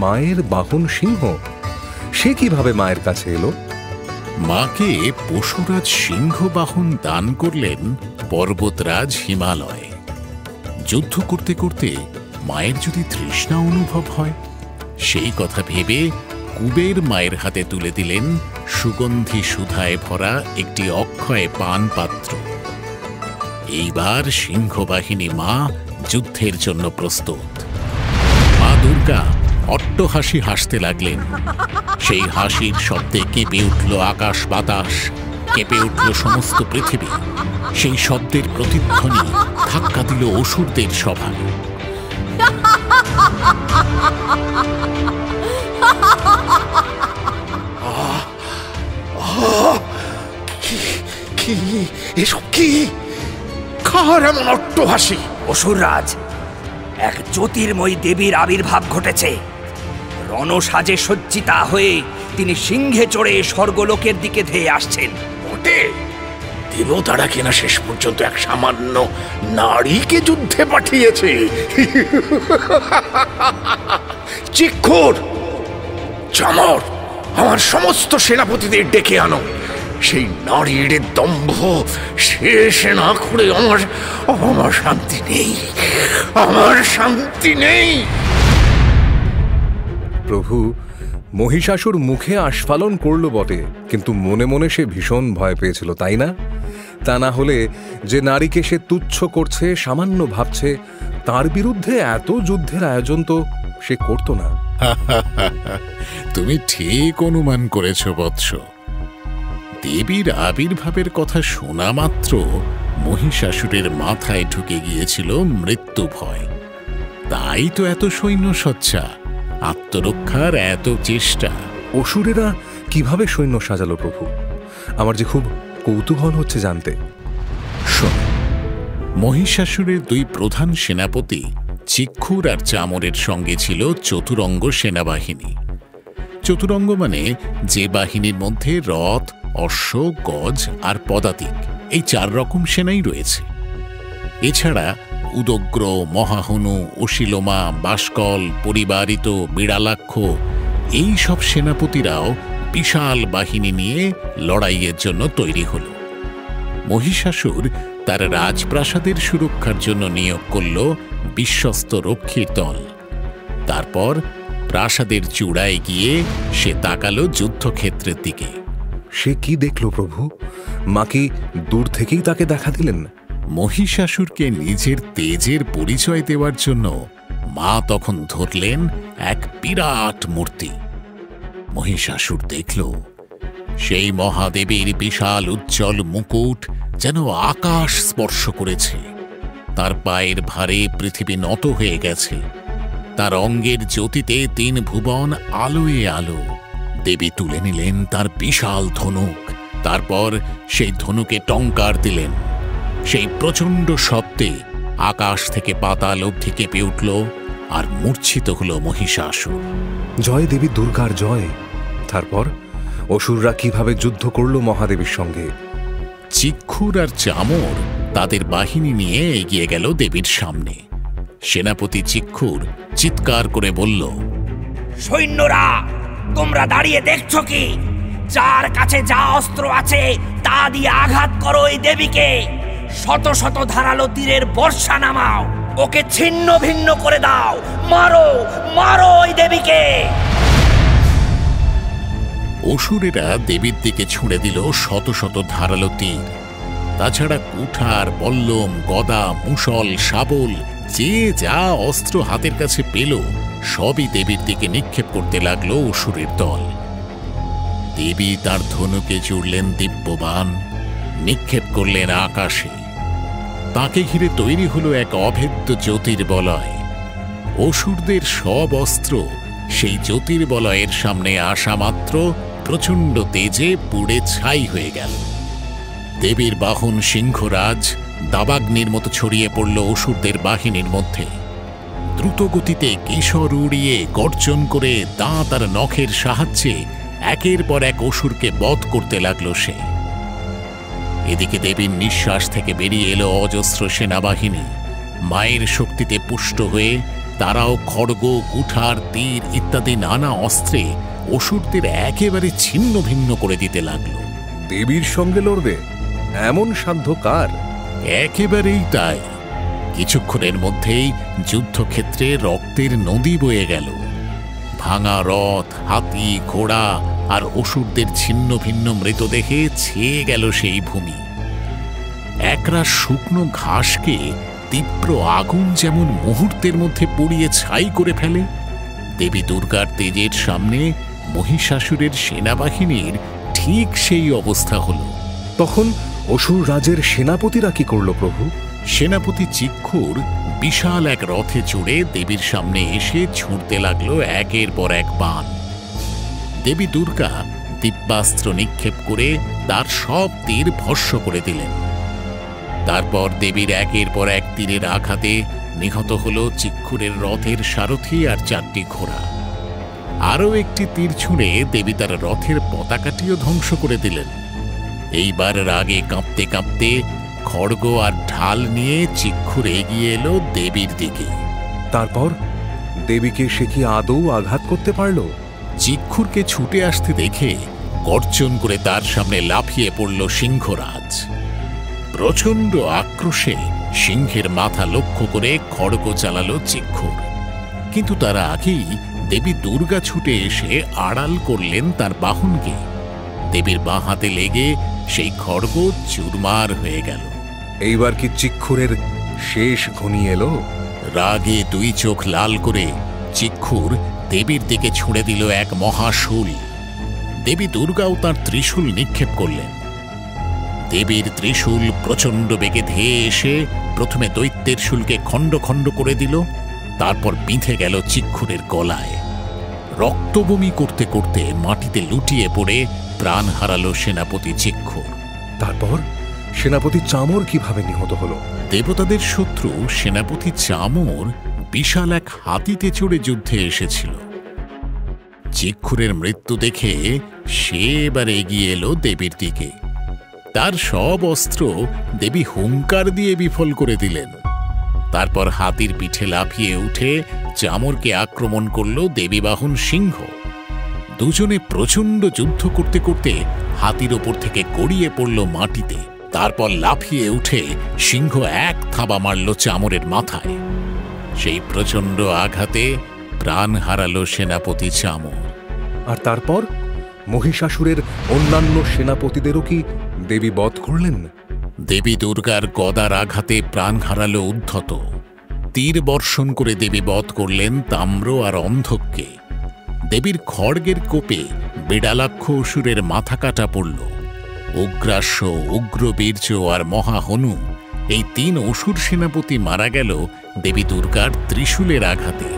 [SPEAKER 6] মায়ের বাহন সিংহ, সে কিভাবে মায়ের কাছে এলো?
[SPEAKER 9] মাকে পশুরাজ সিংহবাহন দান করলেন পর্বতরাজ হিমালয়। যুদ্ধ করতে করতে মায়ের যদি তৃষ্ণা অনুভব হয়, সেই কথা ভেবে কুবের মায়ের হাতে তুলে দিলেন সুগন্ধি সুধায় ভরা একটি অক্ষয় পান পাত্র। এইবার সিংহবাহিনী মা যুদ্ধের জন্য প্রস্তুত। মা দুর্গা অট্টহাসি হাসতে লাগলেন। সেই হাসির শব্দে কেঁপে উঠল আকাশ বাতাস, কেঁপে উঠল সমস্ত পৃথিবী। সেই শব্দের প্রতিধ্বনি ধাক্কা দিল অসুরদের সভায়।
[SPEAKER 2] এসব কি? কার এমন অট্টহাসি?
[SPEAKER 18] অসুররাজ, এক জ্যোতির্ময়ী দেবীর আবির্ভাব ঘটেছে। রণসাজে সজ্জিতা হয়ে তিনি সিংহে চড়ে স্বর্গলোকের দিকে ধেয়ে আসছেন।
[SPEAKER 2] ওটে দেবতারা কিনা শেষ পর্যন্ত এক সামান্য নারীকে যুদ্ধে পাঠিয়েছে। চিক্ষুর, চামর, আমার সমস্ত সেনাপতিদের ডেকে আনো। সেই নারীর দম্ভ শেষ না করে আমার শান্তি নেই, আমার শান্তি নেই।
[SPEAKER 6] প্রভু, মহিষাসুর মুখে আস্ফালন করল বটে, কিন্তু মনে মনে সে ভীষণ ভয় পেয়েছিল, তাই না? তা না হলে যে নারীকে সে তুচ্ছ করছে, সামান্য ভাবছে, তার বিরুদ্ধে এত যুদ্ধের আয়োজন তো সে করত না।
[SPEAKER 9] তুমি ঠিক অনুমান করেছ বৎস। দেবীর আবির্ভাবের কথা শোনা মাত্র মহিষাসুরের মাথায় ঢুকে গিয়েছিল মৃত্যু ভয়। তাই তো এত সৈন্য সজ্জা, আত্মরক্ষার এত চেষ্টা।
[SPEAKER 6] অসুরেরা কিভাবে সৈন্য সাজালো প্রভু? আমার যে খুব কৌতূহল হচ্ছে জানতে।
[SPEAKER 9] শোন, মহিষাসুরের দুই প্রধান সেনাপতি চিক্ষুর আর চামরের সঙ্গে ছিল চতুরঙ্গ সেনাবাহিনী। চতুরঙ্গ মানে যে বাহিনীর মধ্যে রথ, অশ্ব, গজ আর পদাতিক, এই 4 রকম সেনাই রয়েছে। এছাড়া উদগ্র, মহাহনু, অশিলোমা, বাসকল, পরিবারিত, বিড়ালাক্ষ এই সব সেনাপতিরাও বিশাল বাহিনী নিয়ে লড়াইয়ের জন্য তৈরি হল। মহিষাসুর তার রাজপ্রাসাদের সুরক্ষার জন্য নিয়োগ করল বিশ্বস্ত রক্ষীর দল। তারপর প্রাসাদের চূড়ায় গিয়ে সে তাকালো যুদ্ধক্ষেত্রের দিকে।
[SPEAKER 6] সে কি দেখল প্রভু? মা কি দূর থেকেই তাকে দেখা দিলেন?
[SPEAKER 9] মহিষাসুরকে নিজের তেজের পরিচয় দেওয়ার জন্য মা তখন ধরলেন এক বিরাট মূর্তি। মহিষাসুর দেখল সেই মহাদেবীর বিশাল উজ্জ্বল মুকুট যেন আকাশ স্পর্শ করেছে। তার পায়ের ভারে পৃথিবী নত হয়ে গেছে। তার অঙ্গের জ্যোতিতে 3 ভুবন আলোয় আলো। দেবী তুলে নিলেন তার বিশাল ধনুক। তারপর সেই ধনুকে টঙ্কার দিলেন। সেই প্রচণ্ড শব্দে আকাশ থেকে পাতাল অবধি কেঁপে উঠল আর মূর্ছিত হল মহিষাসুর।
[SPEAKER 6] জয় দেবী দুর্গার জয়। তারপর অসুররা কিভাবে যুদ্ধ করল মহাদেবীর সঙ্গে?
[SPEAKER 9] চিক্ষুর আর চামর তাদের বাহিনী নিয়ে এগিয়ে গেল দেবীর সামনে। সেনাপতি চিক্ষুর চিৎকার করে বলল,
[SPEAKER 18] সৈন্যরা, তোমরা দাঁড়িয়ে দেখছো কি? যার কাছে যা অস্ত্র আছে তা দিয়ে আঘাত করো এই দেবীকে। শত শত ধারালো তীরের বর্ষা নামাও, ওকে ছিন্ন ভিন্ন করে দাও। মারো, মারো ওই দেবীকে।
[SPEAKER 9] অসুরেরা দেবীর দিকে ছুঁড়ে দিল শত শত ধারালো তীর। তাছাড়া কুঠার, বল্লম, গদা, মুষল, শাবল, যে যা অস্ত্র হাতের কাছে পেল সবই দেবীর দিকে নিক্ষেপ করতে লাগলো অসুরের দল। দেবী তার ধনুকে জুড়লেন দিব্যবান, নিক্ষেপ করলেন আকাশে। তাকে ঘিরে তৈরি হলো এক অভেদ্য জ্যোতির্বলয়। অসুরদের সব অস্ত্র সেই জ্যোতির্বলয়ের সামনে আসা মাত্র প্রচণ্ড তেজে পুড়ে ছাই হয়ে গেল। দেবীর বাহন সিংহরাজ দাবাগ্নির মতো ছড়িয়ে পড়ল অসুরদের বাহিনীর মধ্যে। দ্রুত গতিতে কেশর উড়িয়ে গর্জন করে দাঁত আর নখের সাহায্যে একের পর এক অসুরকে বধ করতে লাগলো সে। এদিকে দেবীর নিঃশ্বাস থেকে বেরিয়ে এলো অজস্র সেনাবাহিনী। মায়ের শক্তিতে পুষ্ট হয়ে তারাও খড়গ, কুঠার, তীর ইত্যাদি নানা অস্ত্রে অসুরদের একেবারে ছিন্ন ভিন্ন করে দিতে লাগলো।
[SPEAKER 6] দেবীর সঙ্গে লড়বে এমন সাধ্য কার?
[SPEAKER 9] একেবারেই তাই। কিছুক্ষণের মধ্যেই যুদ্ধক্ষেত্রে রক্তের নদী বয়ে গেল। ভাঙা রথ, হাতি, ঘোড়া আর অসুরদের ছিন্ন ভিন্ন মৃতদেহে ছেয়ে গেল সেই ভূমি। একরাশ শুকনো ঘাসকে তীব্র আগুন যেমন মুহূর্তের মধ্যে পুড়িয়ে ছাই করে ফেলে, দেবী দুর্গার তেজের সামনে মহিষাসুরের সেনাবাহিনীর ঠিক সেই অবস্থা হল।
[SPEAKER 6] তখন অসুর রাজের সেনাপতিরা কি করল প্রভু?
[SPEAKER 9] সেনাপতি চিক্ষুর বিশাল এক রথে চড়ে দেবীর সামনে এসে ছুঁড়তে লাগলো একের পর এক বাণ। দেবী দুর্গা দিব্যাস্ত্র নিক্ষেপ করে তার সব তীর ভস্ম করে দিলেন। তারপর দেবীর একের পর এক তীরের আঘাতে নিহত হল চিক্ষুরের রথের সারথি আর 4টি ঘোড়া। আরও একটি তীর ছুঁড়ে দেবী তার রথের পতাকাটিও ধ্বংস করে দিলেন। এইবার রাগে কাঁপতে কাঁপতে খড়গ আর ঢাল নিয়ে চিক্ষুর এগিয়ে এলো দেবীর দিকে।
[SPEAKER 6] তারপর দেবীকে সে কি আদৌ আঘাত করতে পারল?
[SPEAKER 9] চিক্ষুরকে ছুটে আসতে দেখে গর্জন করে তার সামনে লাফিয়ে পড়ল সিংহরাজ। প্রচণ্ড আক্রোশে সিংহের মাথা লক্ষ্য করে খড়গ চালালো চিক্ষুর। কিন্তু তার আগেই দেবী দুর্গা ছুটে এসে আড়াল করলেন তার বাহনকে। দেবীর বাঁ হাতে লেগে সেই খড়গ চুরমার হয়ে গেল।
[SPEAKER 6] এইবার কি চিক্ষুরের শেষ ঘনিয়ে এলো?
[SPEAKER 9] রাগে 2 চোখ লাল করে চিক্ষুর দেবীর দিকে ছুঁড়ে দিল এক মহাশূল। দেবী দুর্গাও তার ত্রিশূল নিক্ষেপ করলেন। দেবীর ত্রিশূল প্রচণ্ড বেগে ধেয়ে এসে প্রথমে দৈত্যের শূলকে খণ্ড খণ্ড করে দিল, তারপর বিঁধে গেল চিক্ষুরের গলায়। রক্তবমি করতে করতে মাটিতে লুটিয়ে পড়ে প্রাণ হারালো সেনাপতি চিক্ষুর।
[SPEAKER 6] তারপর সেনাপতি চামর কিভাবে নিহত হলো?
[SPEAKER 9] দেবতাদের শত্রু সেনাপতি চামর বিশাল এক হাতিতে চড়ে যুদ্ধে এসেছিল। চিক্ষুরের মৃত্যু দেখে সে এবার এগিয়ে এলো দেবীর দিকে। তার সব অস্ত্র দেবী হুঙ্কার দিয়ে বিফল করে দিলেন। তারপর হাতির পিঠে লাফিয়ে উঠে চামরকে আক্রমণ করল দেবী বাহন সিংহ। দুজনে প্রচণ্ড যুদ্ধ করতে করতে হাতির ওপর থেকে গড়িয়ে পড়ল মাটিতে। তারপর লাফিয়ে উঠে সিংহ এক থাবা মারল চামরের মাথায়। সেই প্রচণ্ড আঘাতে প্রাণ হারালো সেনাপতি চামর।
[SPEAKER 6] আর তারপর মহিষাসুরের অন্যান্য সেনাপতিদেরও কি দেবী বধ করলেন?
[SPEAKER 9] দেবী দুর্গার গদার আঘাতে প্রাণ হারালো উদ্ধত। তীর বর্ষণ করে দেবী বধ করলেন তাম্র আর অন্ধককে। দেবীর খড়গের কোপে বিড়ালাক্ষ অসুরের মাথা কাটা পড়ল। উগ্রাস্য, উগ্রবীর্য আর মহাহনু এই 3 অসুর সেনাপতি মারা গেল দেবী দুর্গার ত্রিশূলের আঘাতে।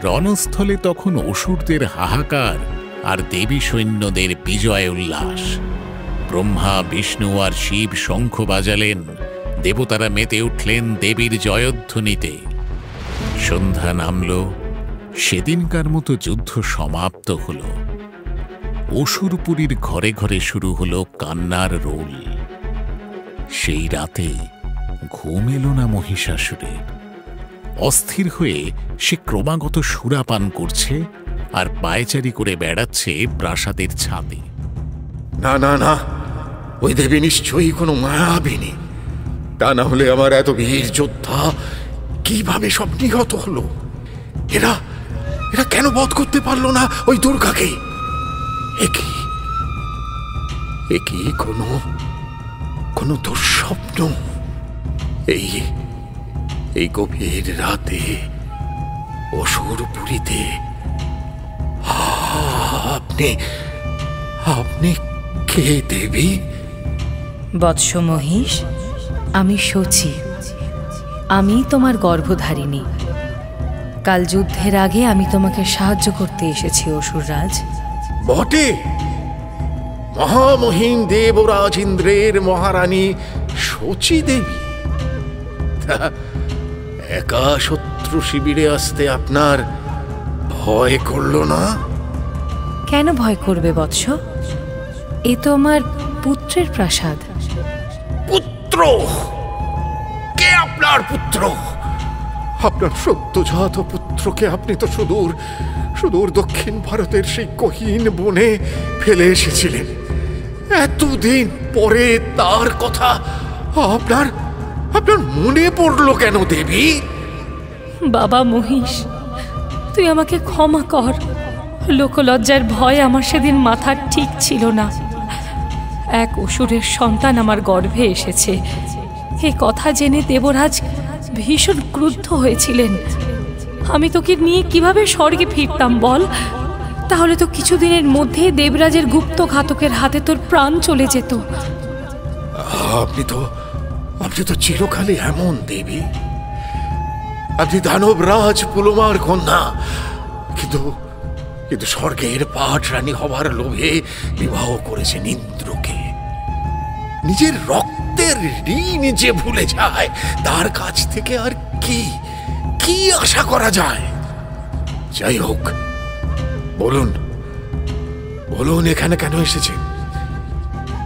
[SPEAKER 9] রণস্থলে তখন অসুরদের হাহাকার আর দেবী সৈন্যদের বিজয় উল্লাস। ব্রহ্মা, বিষ্ণু আর শিব শঙ্খ বাজালেন, দেবতারা মেতে উঠলেন দেবীর জয়ধ্বনিতে। সন্ধ্যা নামল, সেদিনকার মতো যুদ্ধ সমাপ্ত হল। অসুরপুরীর ঘরে ঘরে শুরু হলো কান্নার রোল। সেই রাতে ঘুম এলো না মহিষাসুরের। অস্থির হয়ে সে ক্রমাগত সুরাপান করছে আর পায়চারি করে বেড়াচ্ছে প্রাসাদের ছাদে।
[SPEAKER 2] না না না, ওই দেবী নিশ্চয়ই কোনো মায়াবিনী। তা না হলে আমার এত বীর যোদ্ধা কিভাবে সব নিহত হলো? এরা এরা কেন বধ করতে পারলো না ওই দুর্গাকে? একই কোনো দুঃস্বপ্ন? এই গভীর রাতে অসুরপুরীতে আপনি কে দেবী?
[SPEAKER 7] বৎস মহিষ, আমি শচী। আমি তোমার গর্ভধারিণী। কাল যুদ্ধের আগে আমি তোমাকে সাহায্য করতে এসেছি অসুররাজ।
[SPEAKER 2] বটে, মহামহিম দেবরাজ ইন্দ্রের মহারানী শচী দেবী। একা শত্রু শিবিরে আসতে আপনার ভয় করলো না?
[SPEAKER 7] কেন ভয় করবে বৎস? এ তো আমার পুত্রের প্রাসাদ।
[SPEAKER 2] পুত্র? কে আপনার পুত্র? আপনার সদ্যজাত পুত্রকে আপনি তো সুদূর দক্ষিণ ভারতের সেই কহিন বনে ফেলে এসেছিলেন। এতদিন পরে তার কথা আপনার মনে পড়লো কেন দেবী?
[SPEAKER 10] বাবা মহিষ, তুই আমাকে ক্ষমা কর। লোকলজ্জার ভয় আমার সেদিন মাথার ঠিক ছিল না। এক অসুরের সন্তান আমার গর্ভে এসেছে, এ কথা জেনে দেবরাজ ভীষণ ক্রুদ্ধ হয়েছিলেন। আমি তোকে নিয়ে কিভাবে স্বর্গে ফিরতাম বল? তাহলে তো কিছুদিনের মধ্যে দেবরাজের গুপ্ত ঘাতকের হাতে তোর প্রাণ চলে যেত।
[SPEAKER 2] আপনি তো চিরকালই এমন দেবী। আপনি দানবরাজ পুলমার কন্যা, কিন্তু স্বর্গের পাঠ রানী হবার লোভে বিবাহ করেছেন ইন্দ্রকে। নিজের রক্তের ঋণ যে ভুলে যায়, তার কাছ থেকে আর কি আশা করা যায়? যাই হোক, বলুন এখানে কেন এসেছেন?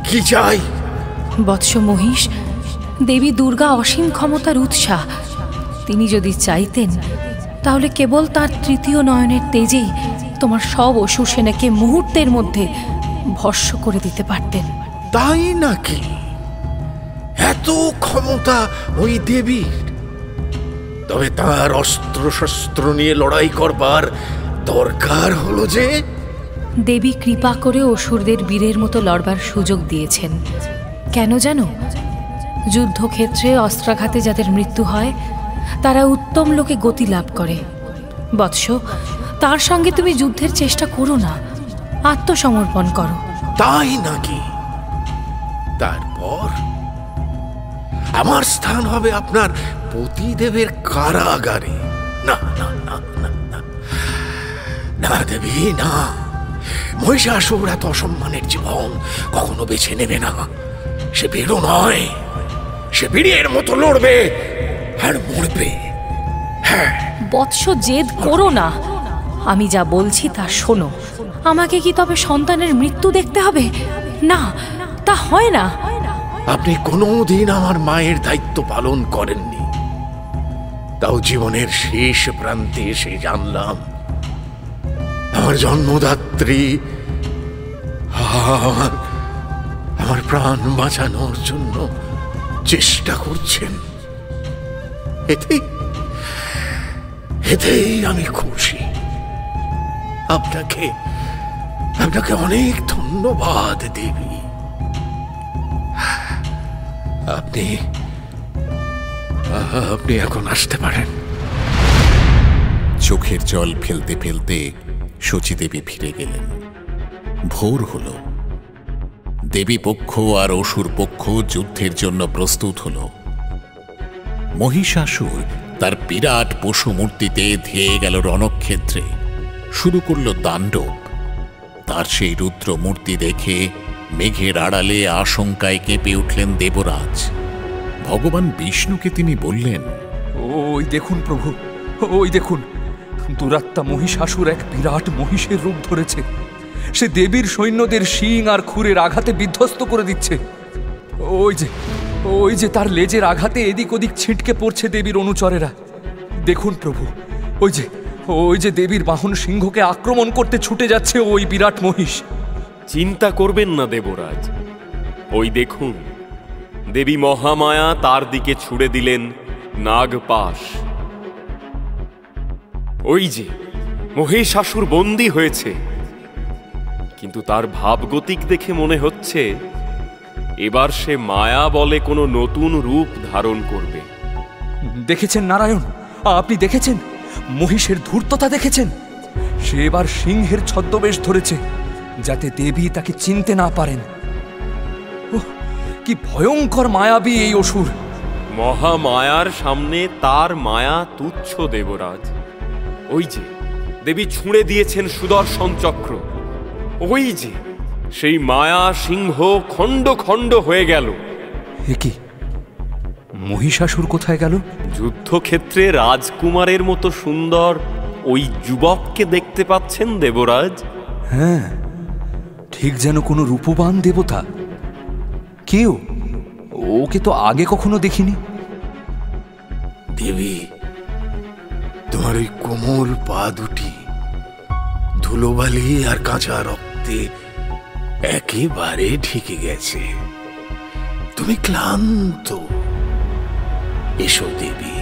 [SPEAKER 2] কি চাই?
[SPEAKER 7] বৎস মহিষ, দেবী দুর্গা অসীম ক্ষমতার উৎসাহ। তিনি যদি চাইতেন তাহলে কেবল তার তৃতীয় নয়নের তেজেই তোমার সব অসুর সেনাকে মুহূর্তের মধ্যে ভস্ম করে দিতে পারতেন।
[SPEAKER 2] তাই নাকি? এত ক্ষমতা ওই দেবীর? তবে তার অস্ত্র শস্ত্র নিয়ে লড়াই করবার দরকার হলো যে?
[SPEAKER 7] দেবী কৃপা করে অসুরদের বীরের মতো লড়বার সুযোগ দিয়েছেন। কেন জানো? যুদ্ধক্ষেত্রে অস্ত্রাঘাতে যাদের মৃত্যু হয় তারা উত্তম লোকে গতি লাভ করে। বৎস, তার সঙ্গে তুমি যুদ্ধের চেষ্টা করো না, আত্মসমর্পণ করো।
[SPEAKER 2] তাই নাকি? তারপর আমার স্থান হবে আপনার পতিদেবের কারাগারে? না না না না না না দেবী, না। মহিষাসুর এত অসম্মানের জীবন কখনো বেছে নেবে না। সে বীরও নয়, সে বীরের মতো লড়বে আর মরবে। হ্যাঁ।
[SPEAKER 7] বৎস, জেদ করো না। আমি যা বলছি তা শোনো। আমাকে কি তবে সন্তানের মৃত্যু দেখতে হবে? না, তা হয় না।
[SPEAKER 2] আপনি কোনোদিন আমার মায়ের দায়িত্ব পালন করেননি, তাও জীবনের শেষ প্রান্তে এসে জানলাম আমার জন্মদাত্রী আমার প্রাণ বাঁচানোর জন্য চেষ্টা করছেন। এতেই আমি খুশি। আপনাকে অনেক ধন্যবাদ দেবী। আপনি এখন আসতে পারেন।
[SPEAKER 9] চোখের জল ফেলতে ফেলতে শচীদেবী ফিরে গেলেন। ভোর হল। দেবী পক্ষ আর অসুর পক্ষ যুদ্ধের জন্য প্রস্তুত হল। মহিষাসুর তার বিরাট পশু মূর্তিতে ধেয়ে গেল রণক্ষেত্রে, শুরু করল তাণ্ডব। তার সেই রুদ্র মূর্তি দেখে মেঘের আড়ালে আশঙ্কায় কেঁপে উঠলেন দেবরাজ। ভগবান বিষ্ণুকে তিনি বললেন,
[SPEAKER 4] ওই দেখুন প্রভু, ওই দেখুন, দুরাত্মা মহিষাসুর এক বিরাট মহিষের রূপ ধরেছে। সে দেবীর সৈন্যদের শিং আর খুরের আঘাতে বিধ্বস্ত করে দিচ্ছে। ওই যে তার লেজের আঘাতে এদিক ওদিক ছিটকে পড়ছে দেবীর অনুচরেরা। দেখুন প্রভু, ওই যে দেবীর বাহন সিংহকে আক্রমণ করতে ছুটে যাচ্ছে ওই বিরাট মহিষ।
[SPEAKER 16] চিন্তা করবেন না দেবরাজ, ওই দেখুন দেবী মহামায়া তার দিকে ছুড়ে দিলেন নাগপাশ। ওই যে মহিষাসুর বন্দী হয়েছে, কিন্তু তার ভাবগতিক দেখে মনে হচ্ছে এবার সে মায়া বলে কোনো নতুন রূপ ধারণ করবে।
[SPEAKER 4] দেখেছেন নারায়ণ, আপনি দেখেছেন মহিষের ধূর্ততা দেখেছেন? সে এবার সিংহের ছদ্মবেশ ধরেছে যাতে দেবী তাকে চিনতে না পারেন। কি ভয়ঙ্কর মায়াবী এই অসুর!
[SPEAKER 16] মহামায়ার সামনে তার মায়া তুচ্ছ দেবরাজ। ওই যে দেবী ছুঁড়ে দিয়েছেন সুদর্শন চক্র। ওই যে সেই মায়া সিংহ খণ্ড খণ্ড হয়ে গেল।
[SPEAKER 4] এ কি, মহিষাসুর কোথায় গেল?
[SPEAKER 16] যুদ্ধক্ষেত্রে রাজকুমারের মতো সুন্দর ওই যুবককে দেখতে পাচ্ছেন দেবরাজ?
[SPEAKER 4] হ্যাঁ, ঠিক যেন কোনো রূপবান দেবতা। কেউ ওকে তো আগে কখনো দেখিনি।
[SPEAKER 2] দেবী, তোমার ওই কোমল পা দুটি ধুলোবালি আর কাঁচা রক্তে একেবারে ঢেকে গেছে। তুমি ক্লান্ত। এসো দেবী,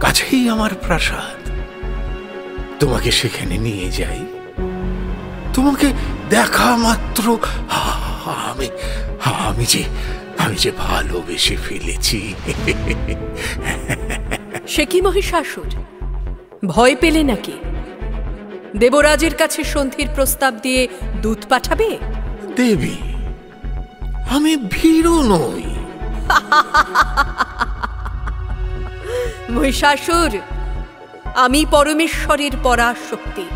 [SPEAKER 2] কাছেই আমার প্রাসাদ, তোমাকে সেখানে নিয়ে যাই। তোমাকে দেখা মাত্র আমি যে ভালোবেসে ফেলেছি।
[SPEAKER 7] সে কি মহিষাসুর, ভয় পেলে নাকি? দেবরাজের কাছে সন্ধির প্রস্তাব দিয়ে দূত পাঠাবে?
[SPEAKER 2] দেবী, আমি ভীরু নই।
[SPEAKER 7] মহিষাসুর, আমি পরমেশ্বরের পরাশক্তি।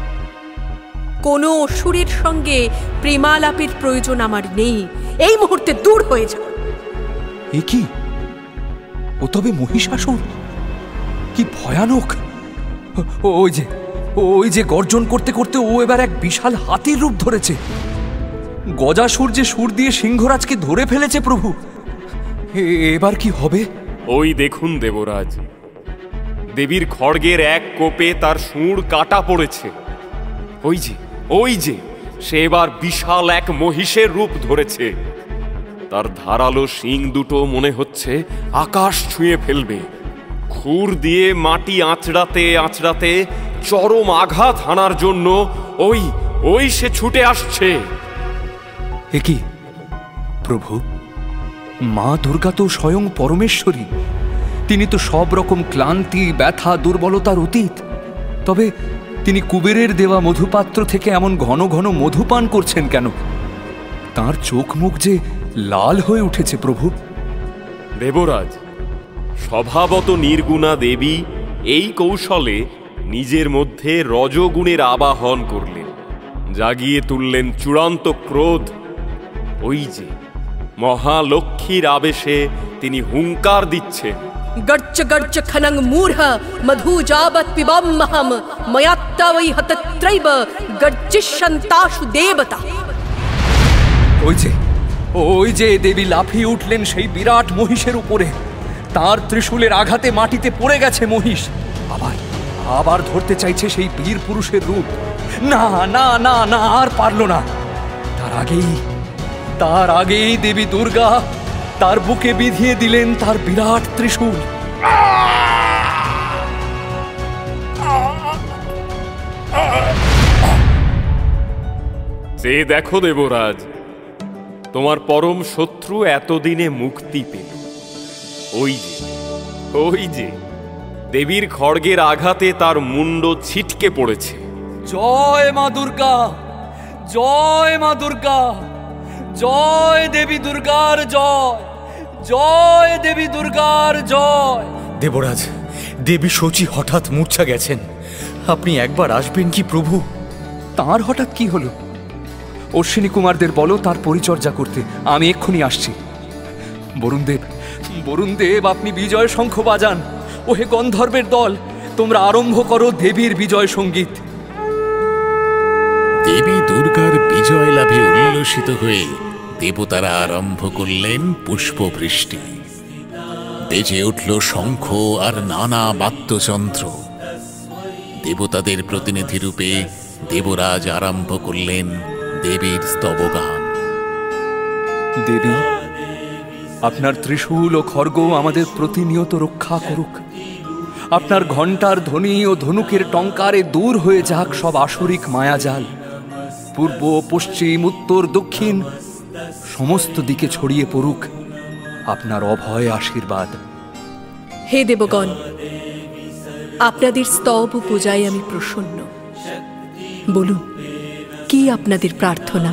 [SPEAKER 7] কোনো অসুরের সঙ্গে প্রেমালাপের প্রয়োজন আমার নেই। এই মুহূর্তে দূর হয়ে যাও।
[SPEAKER 4] এ কি, ও তবে মহিষাসুর? কি ভয়ানক! ওই যে গর্জন করতে করতে ও এবার এক বিশাল হাতির রূপ ধরেছে। গজাসুর যে সুর দিয়ে সিংহরাজকে ধরে ফেলেছে প্রভু। এবার কি হবে?
[SPEAKER 16] ওই দেখুন দেবরাজ, দেবীর খড়গের এক কোপে তার সুর কাটা পড়েছে। ওই যে সে এবার বিশাল এক মহিষের রূপ ধরেছে। তার ধারালো শিং দুটো মনে হচ্ছে আকাশ ছুঁয়ে ফেলবে। খুর দিয়ে মাটি আঁচড়াতে আঁচড়াতে চরম আঘাত হানার জন্য ওই সে ছুটে আসছে।
[SPEAKER 4] এ কি প্রভু, মা দুর্গা তো স্বয়ং পরমেশ্বরী। তিনি তো সব রকম ক্লান্তি, ব্যথা, দুর্বলতার অতীত। তবে তিনি কুবেরের দেওয়া মধুপাত্র থেকে এমন ঘন ঘন মধুপান করছেন কেন? তার চোখ মুখ যে লাল হয়ে উঠেছে প্রভু।
[SPEAKER 16] দেবরাজ, স্বভাবত নির্গুণা দেবী এই কৌশলে নিজের মধ্যে রজগুণের আবাহন করলেন, জাগিয়ে তুললেন চূড়ান্ত ক্রোধ। ওই যে মহালক্ষ্মীর আবেশে তিনি হুঙ্কার দিচ্ছেন,
[SPEAKER 7] গর্চ গর্চ খনং মূঢ় মধু যাবৎ পিবাম্যহম ময়াত্তা বৈ হতত্রৈব গর্জিষ্যন্তাসু দেবতা।
[SPEAKER 4] ওই যে দেবী লাফিয়ে উঠলেন সেই বিরাট মহিষের উপরে। তার ত্রিশূলের আঘাতে মাটিতে পড়ে গেছে মহিষ। আবার ধরতে চাইছে সেই বীর পুরুষের রূপ। না না না না, আর পারল না। তার আগেই দেবী দুর্গা তার বুকে বিধিয়ে দিলেন তার বিরাট ত্রিশূল।
[SPEAKER 16] যে দেখো দেবরাজ, তোমার পরম শত্রু এতদিনে মুক্তি পেল। ওই যে দেবীর খড়গের আঘাতে তার মুন্ড ছিটকে পড়েছে।
[SPEAKER 4] জয় মা দুর্গা, জয় মা দুর্গা, জয় দেবী দুর্গার জয়, জয় দেবী দুর্গার জয়।
[SPEAKER 17] দেবরাজ, দেবী শচী হঠাৎ মূর্ছা গেছেন। আপনি একবার আসবেন কি প্রভু?
[SPEAKER 4] তার হঠাৎ কি হলো? অশ্বিনী কুমারদের বলো তার পরিচর্যা করতে। আমি এক্ষুনি আসছি। বরুণদেব, বরুণ দেব, আপনি বিজয় শঙ্খ বাজান। ওহে গন্ধর্বের দল, তোমরা আরম্ভ করো দেবীর বিজয় সঙ্গীত।
[SPEAKER 9] দেবী দুর্গার বিজয় লাভে উল্লসিত হয়ে দেবতারা আরম্ভ করলেন পুষ্পবৃষ্টি। বেজে উঠল শঙ্খ আর নানা বাদ্যযন্ত্র। দেবতাদের প্রতিনিধি রূপে দেবরাজ আরম্ভ করলেন দেবীর স্তবগান।
[SPEAKER 4] দেবী, আপনার ত্রিশূল ও খড়গ আমাদের প্রতিনিয়ত রক্ষা করুক। আপনার ঘণ্টার ধ্বনি ও ধনুকের টঙ্কারে দূর হয়ে যাক সব আসরিক মায়াজাল। পূর্ব, পশ্চিম, উত্তর, দক্ষিণ সমস্ত দিকে ছড়িয়ে পড়ুক আপনার অভয় আশীর্বাদ।
[SPEAKER 7] হে দেবগণ, আপনাদের স্তব ও পূজায় আমি প্রসন্ন। বলুন, কি আপনাদের প্রার্থনা?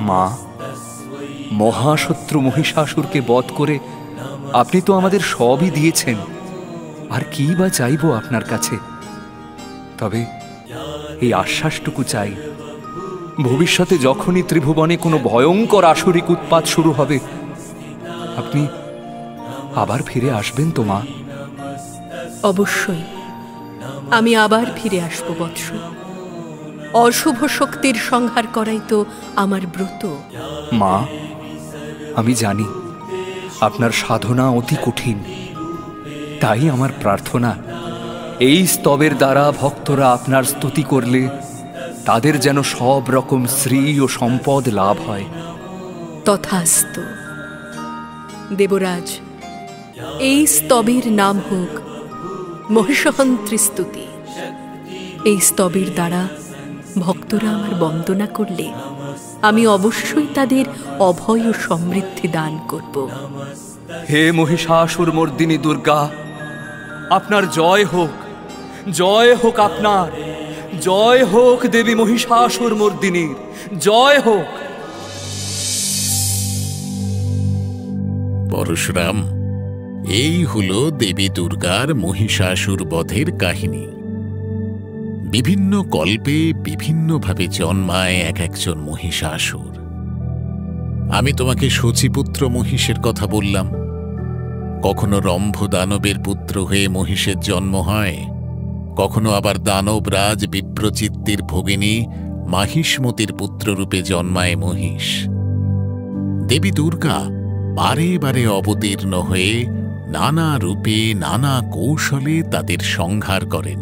[SPEAKER 4] মা, মহাশত্রু মহিষাসুরকে বধ করে আপনি তো আমাদের সবই দিয়েছেন, আর কি বা চাইব আপনার কাছে? তবে এই আশ্বাসটুকু চাই, ভবিষ্যতে যখনই ত্রিভুবনে কোনো ভয়ঙ্কর আসরিক উৎপাত শুরু হবে, আপনি আবার ফিরে আসবেন তো মা?
[SPEAKER 7] অবশ্যই আমি আবার ফিরে আসব বৎস। অশুভ শক্তির সংহার করাই তো আমার ব্রত।
[SPEAKER 4] মা, আমি জানি আপনার সাধনা অতি কঠিন, তাই আমার প্রার্থনা এই স্তবের দ্বারা ভক্তরা আপনার স্তুতি করলে তাদের যেন সব রকম শ্রী ও সম্পদ লাভ হয়।
[SPEAKER 7] তথাস্তু। দেবরাজ, এই স্তবের নাম হোক মহিষহন্ত্রী স্তুতি। এই স্তবের দ্বারা ভক্তরা আমার বন্দনা করলে আমি অবশ্যই তাদের অভয় ও সমৃদ্ধি দান করব।
[SPEAKER 4] হে মহিষাসুর মর্দিনী দুর্গা, আপনার জয় হোক, জয় হোক আপনার, জয় হোক দেবী মহিষাসুর মর্দিনীর, জয় হোক।
[SPEAKER 9] পরশুরাম, এই হলো দেবী দুর্গার মহিষাসুর বধের কাহিনী। বিভিন্ন কল্পে বিভিন্নভাবে জন্মায় এক একজন মহিষাসুর। আমি তোমাকে শচীপুত্র মহিষের কথা বললাম। কখনো রম্ভ দানবের পুত্র হয়ে মহিষের জন্ম হয়, কখনো আবার দানবরাজ বিপ্রচিত্তির ভগিনী মাহিষ্মতির পুত্ররূপে জন্মায় মহিষ। দেবী দুর্গা বারে বারে অবতীর্ণ হয়ে নানা রূপে নানা কৌশলে তাদের সংহার করেন।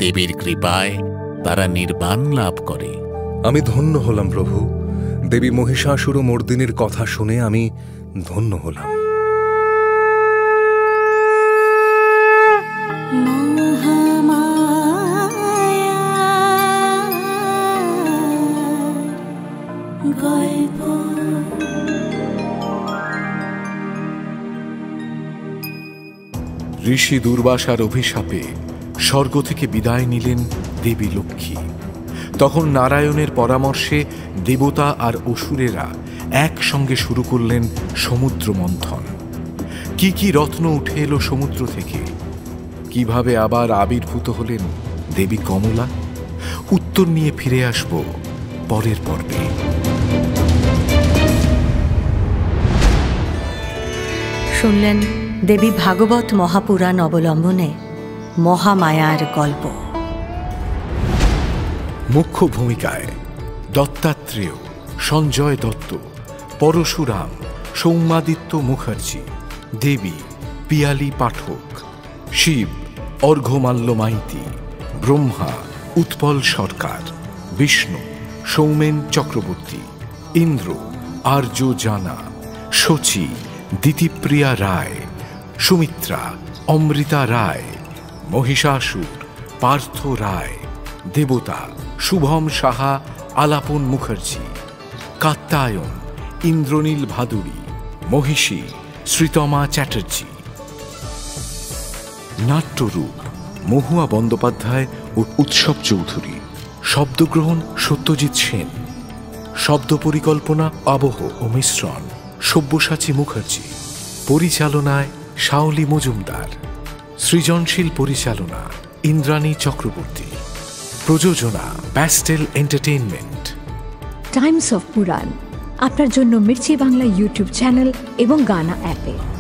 [SPEAKER 9] দেবীর কৃপায় তারা নির্বাণ লাভ করে।
[SPEAKER 6] আমি ধন্য হলাম প্রভু। দেবী মহিষাসুর মর্দিনীর কথা শুনে আমি ধন্য হলাম।
[SPEAKER 1] ঋষি দুর্বাসার অভিশাপে স্বর্গ থেকে বিদায় নিলেন দেবী লক্ষ্মী। তখন নারায়ণের পরামর্শে দেবতা আর অসুরেরা একসঙ্গে শুরু করলেন সমুদ্র মন্থন। কি কি রত্ন উঠে এলো সমুদ্র থেকে, কিভাবে আবার আবির্ভূত হলেন দেবী কমলা, উত্তর নিয়ে ফিরে আসব পরের পর্বে।
[SPEAKER 8] শুনলেন দেবী ভাগবত মহাপুরাণ অবলম্বনে মহামায়ার গল্প।
[SPEAKER 1] মুখ্য ভূমিকায় দত্তাত্রেয়, সঞ্জয় দত্ত, পরশুরাম, সৌম্যাদিত্য মুখার্জি, দেবী পিয়ালি পাঠক, শিব অর্ঘ্যমাল্য মাইতি, ব্রহ্মা উৎপল সরকার, বিষ্ণু সৌমেন চক্রবর্তী, ইন্দ্র আর্য জানা, শচী দিতিপ্রিয়া রায়, সুমিত্রা অমৃতা রায়, মহিষাসুর পার্থ রায়, দেবতা শুভম সাহা আলাপন মুখার্জি, কাত্যায়ন ইন্দ্রনীল ভাদুরী, মহিষী শ্রীতমা চ্যাটার্জি। নাট্যরূপ মহুয়া বন্দ্যোপাধ্যায় ও উৎসব চৌধুরী, শব্দগ্রহণ সত্যজিৎ সেন, শব্দ পরিকল্পনা আবহ ও মিশ্রণ সব্যসাচী মুখার্জি, পরিচালনায় শাওলি মজুমদার, সৃজনশীল পরিচালনা ইন্দ্রাণী চক্রবর্তী, প্রযোজনা প্যাস্টেল এন্টারটেইনমেন্ট।
[SPEAKER 19] টাইমস অফ পুরাণ আপনার জন্য মির্চি বাংলা ইউটিউব চ্যানেল এবং গানা অ্যাপে।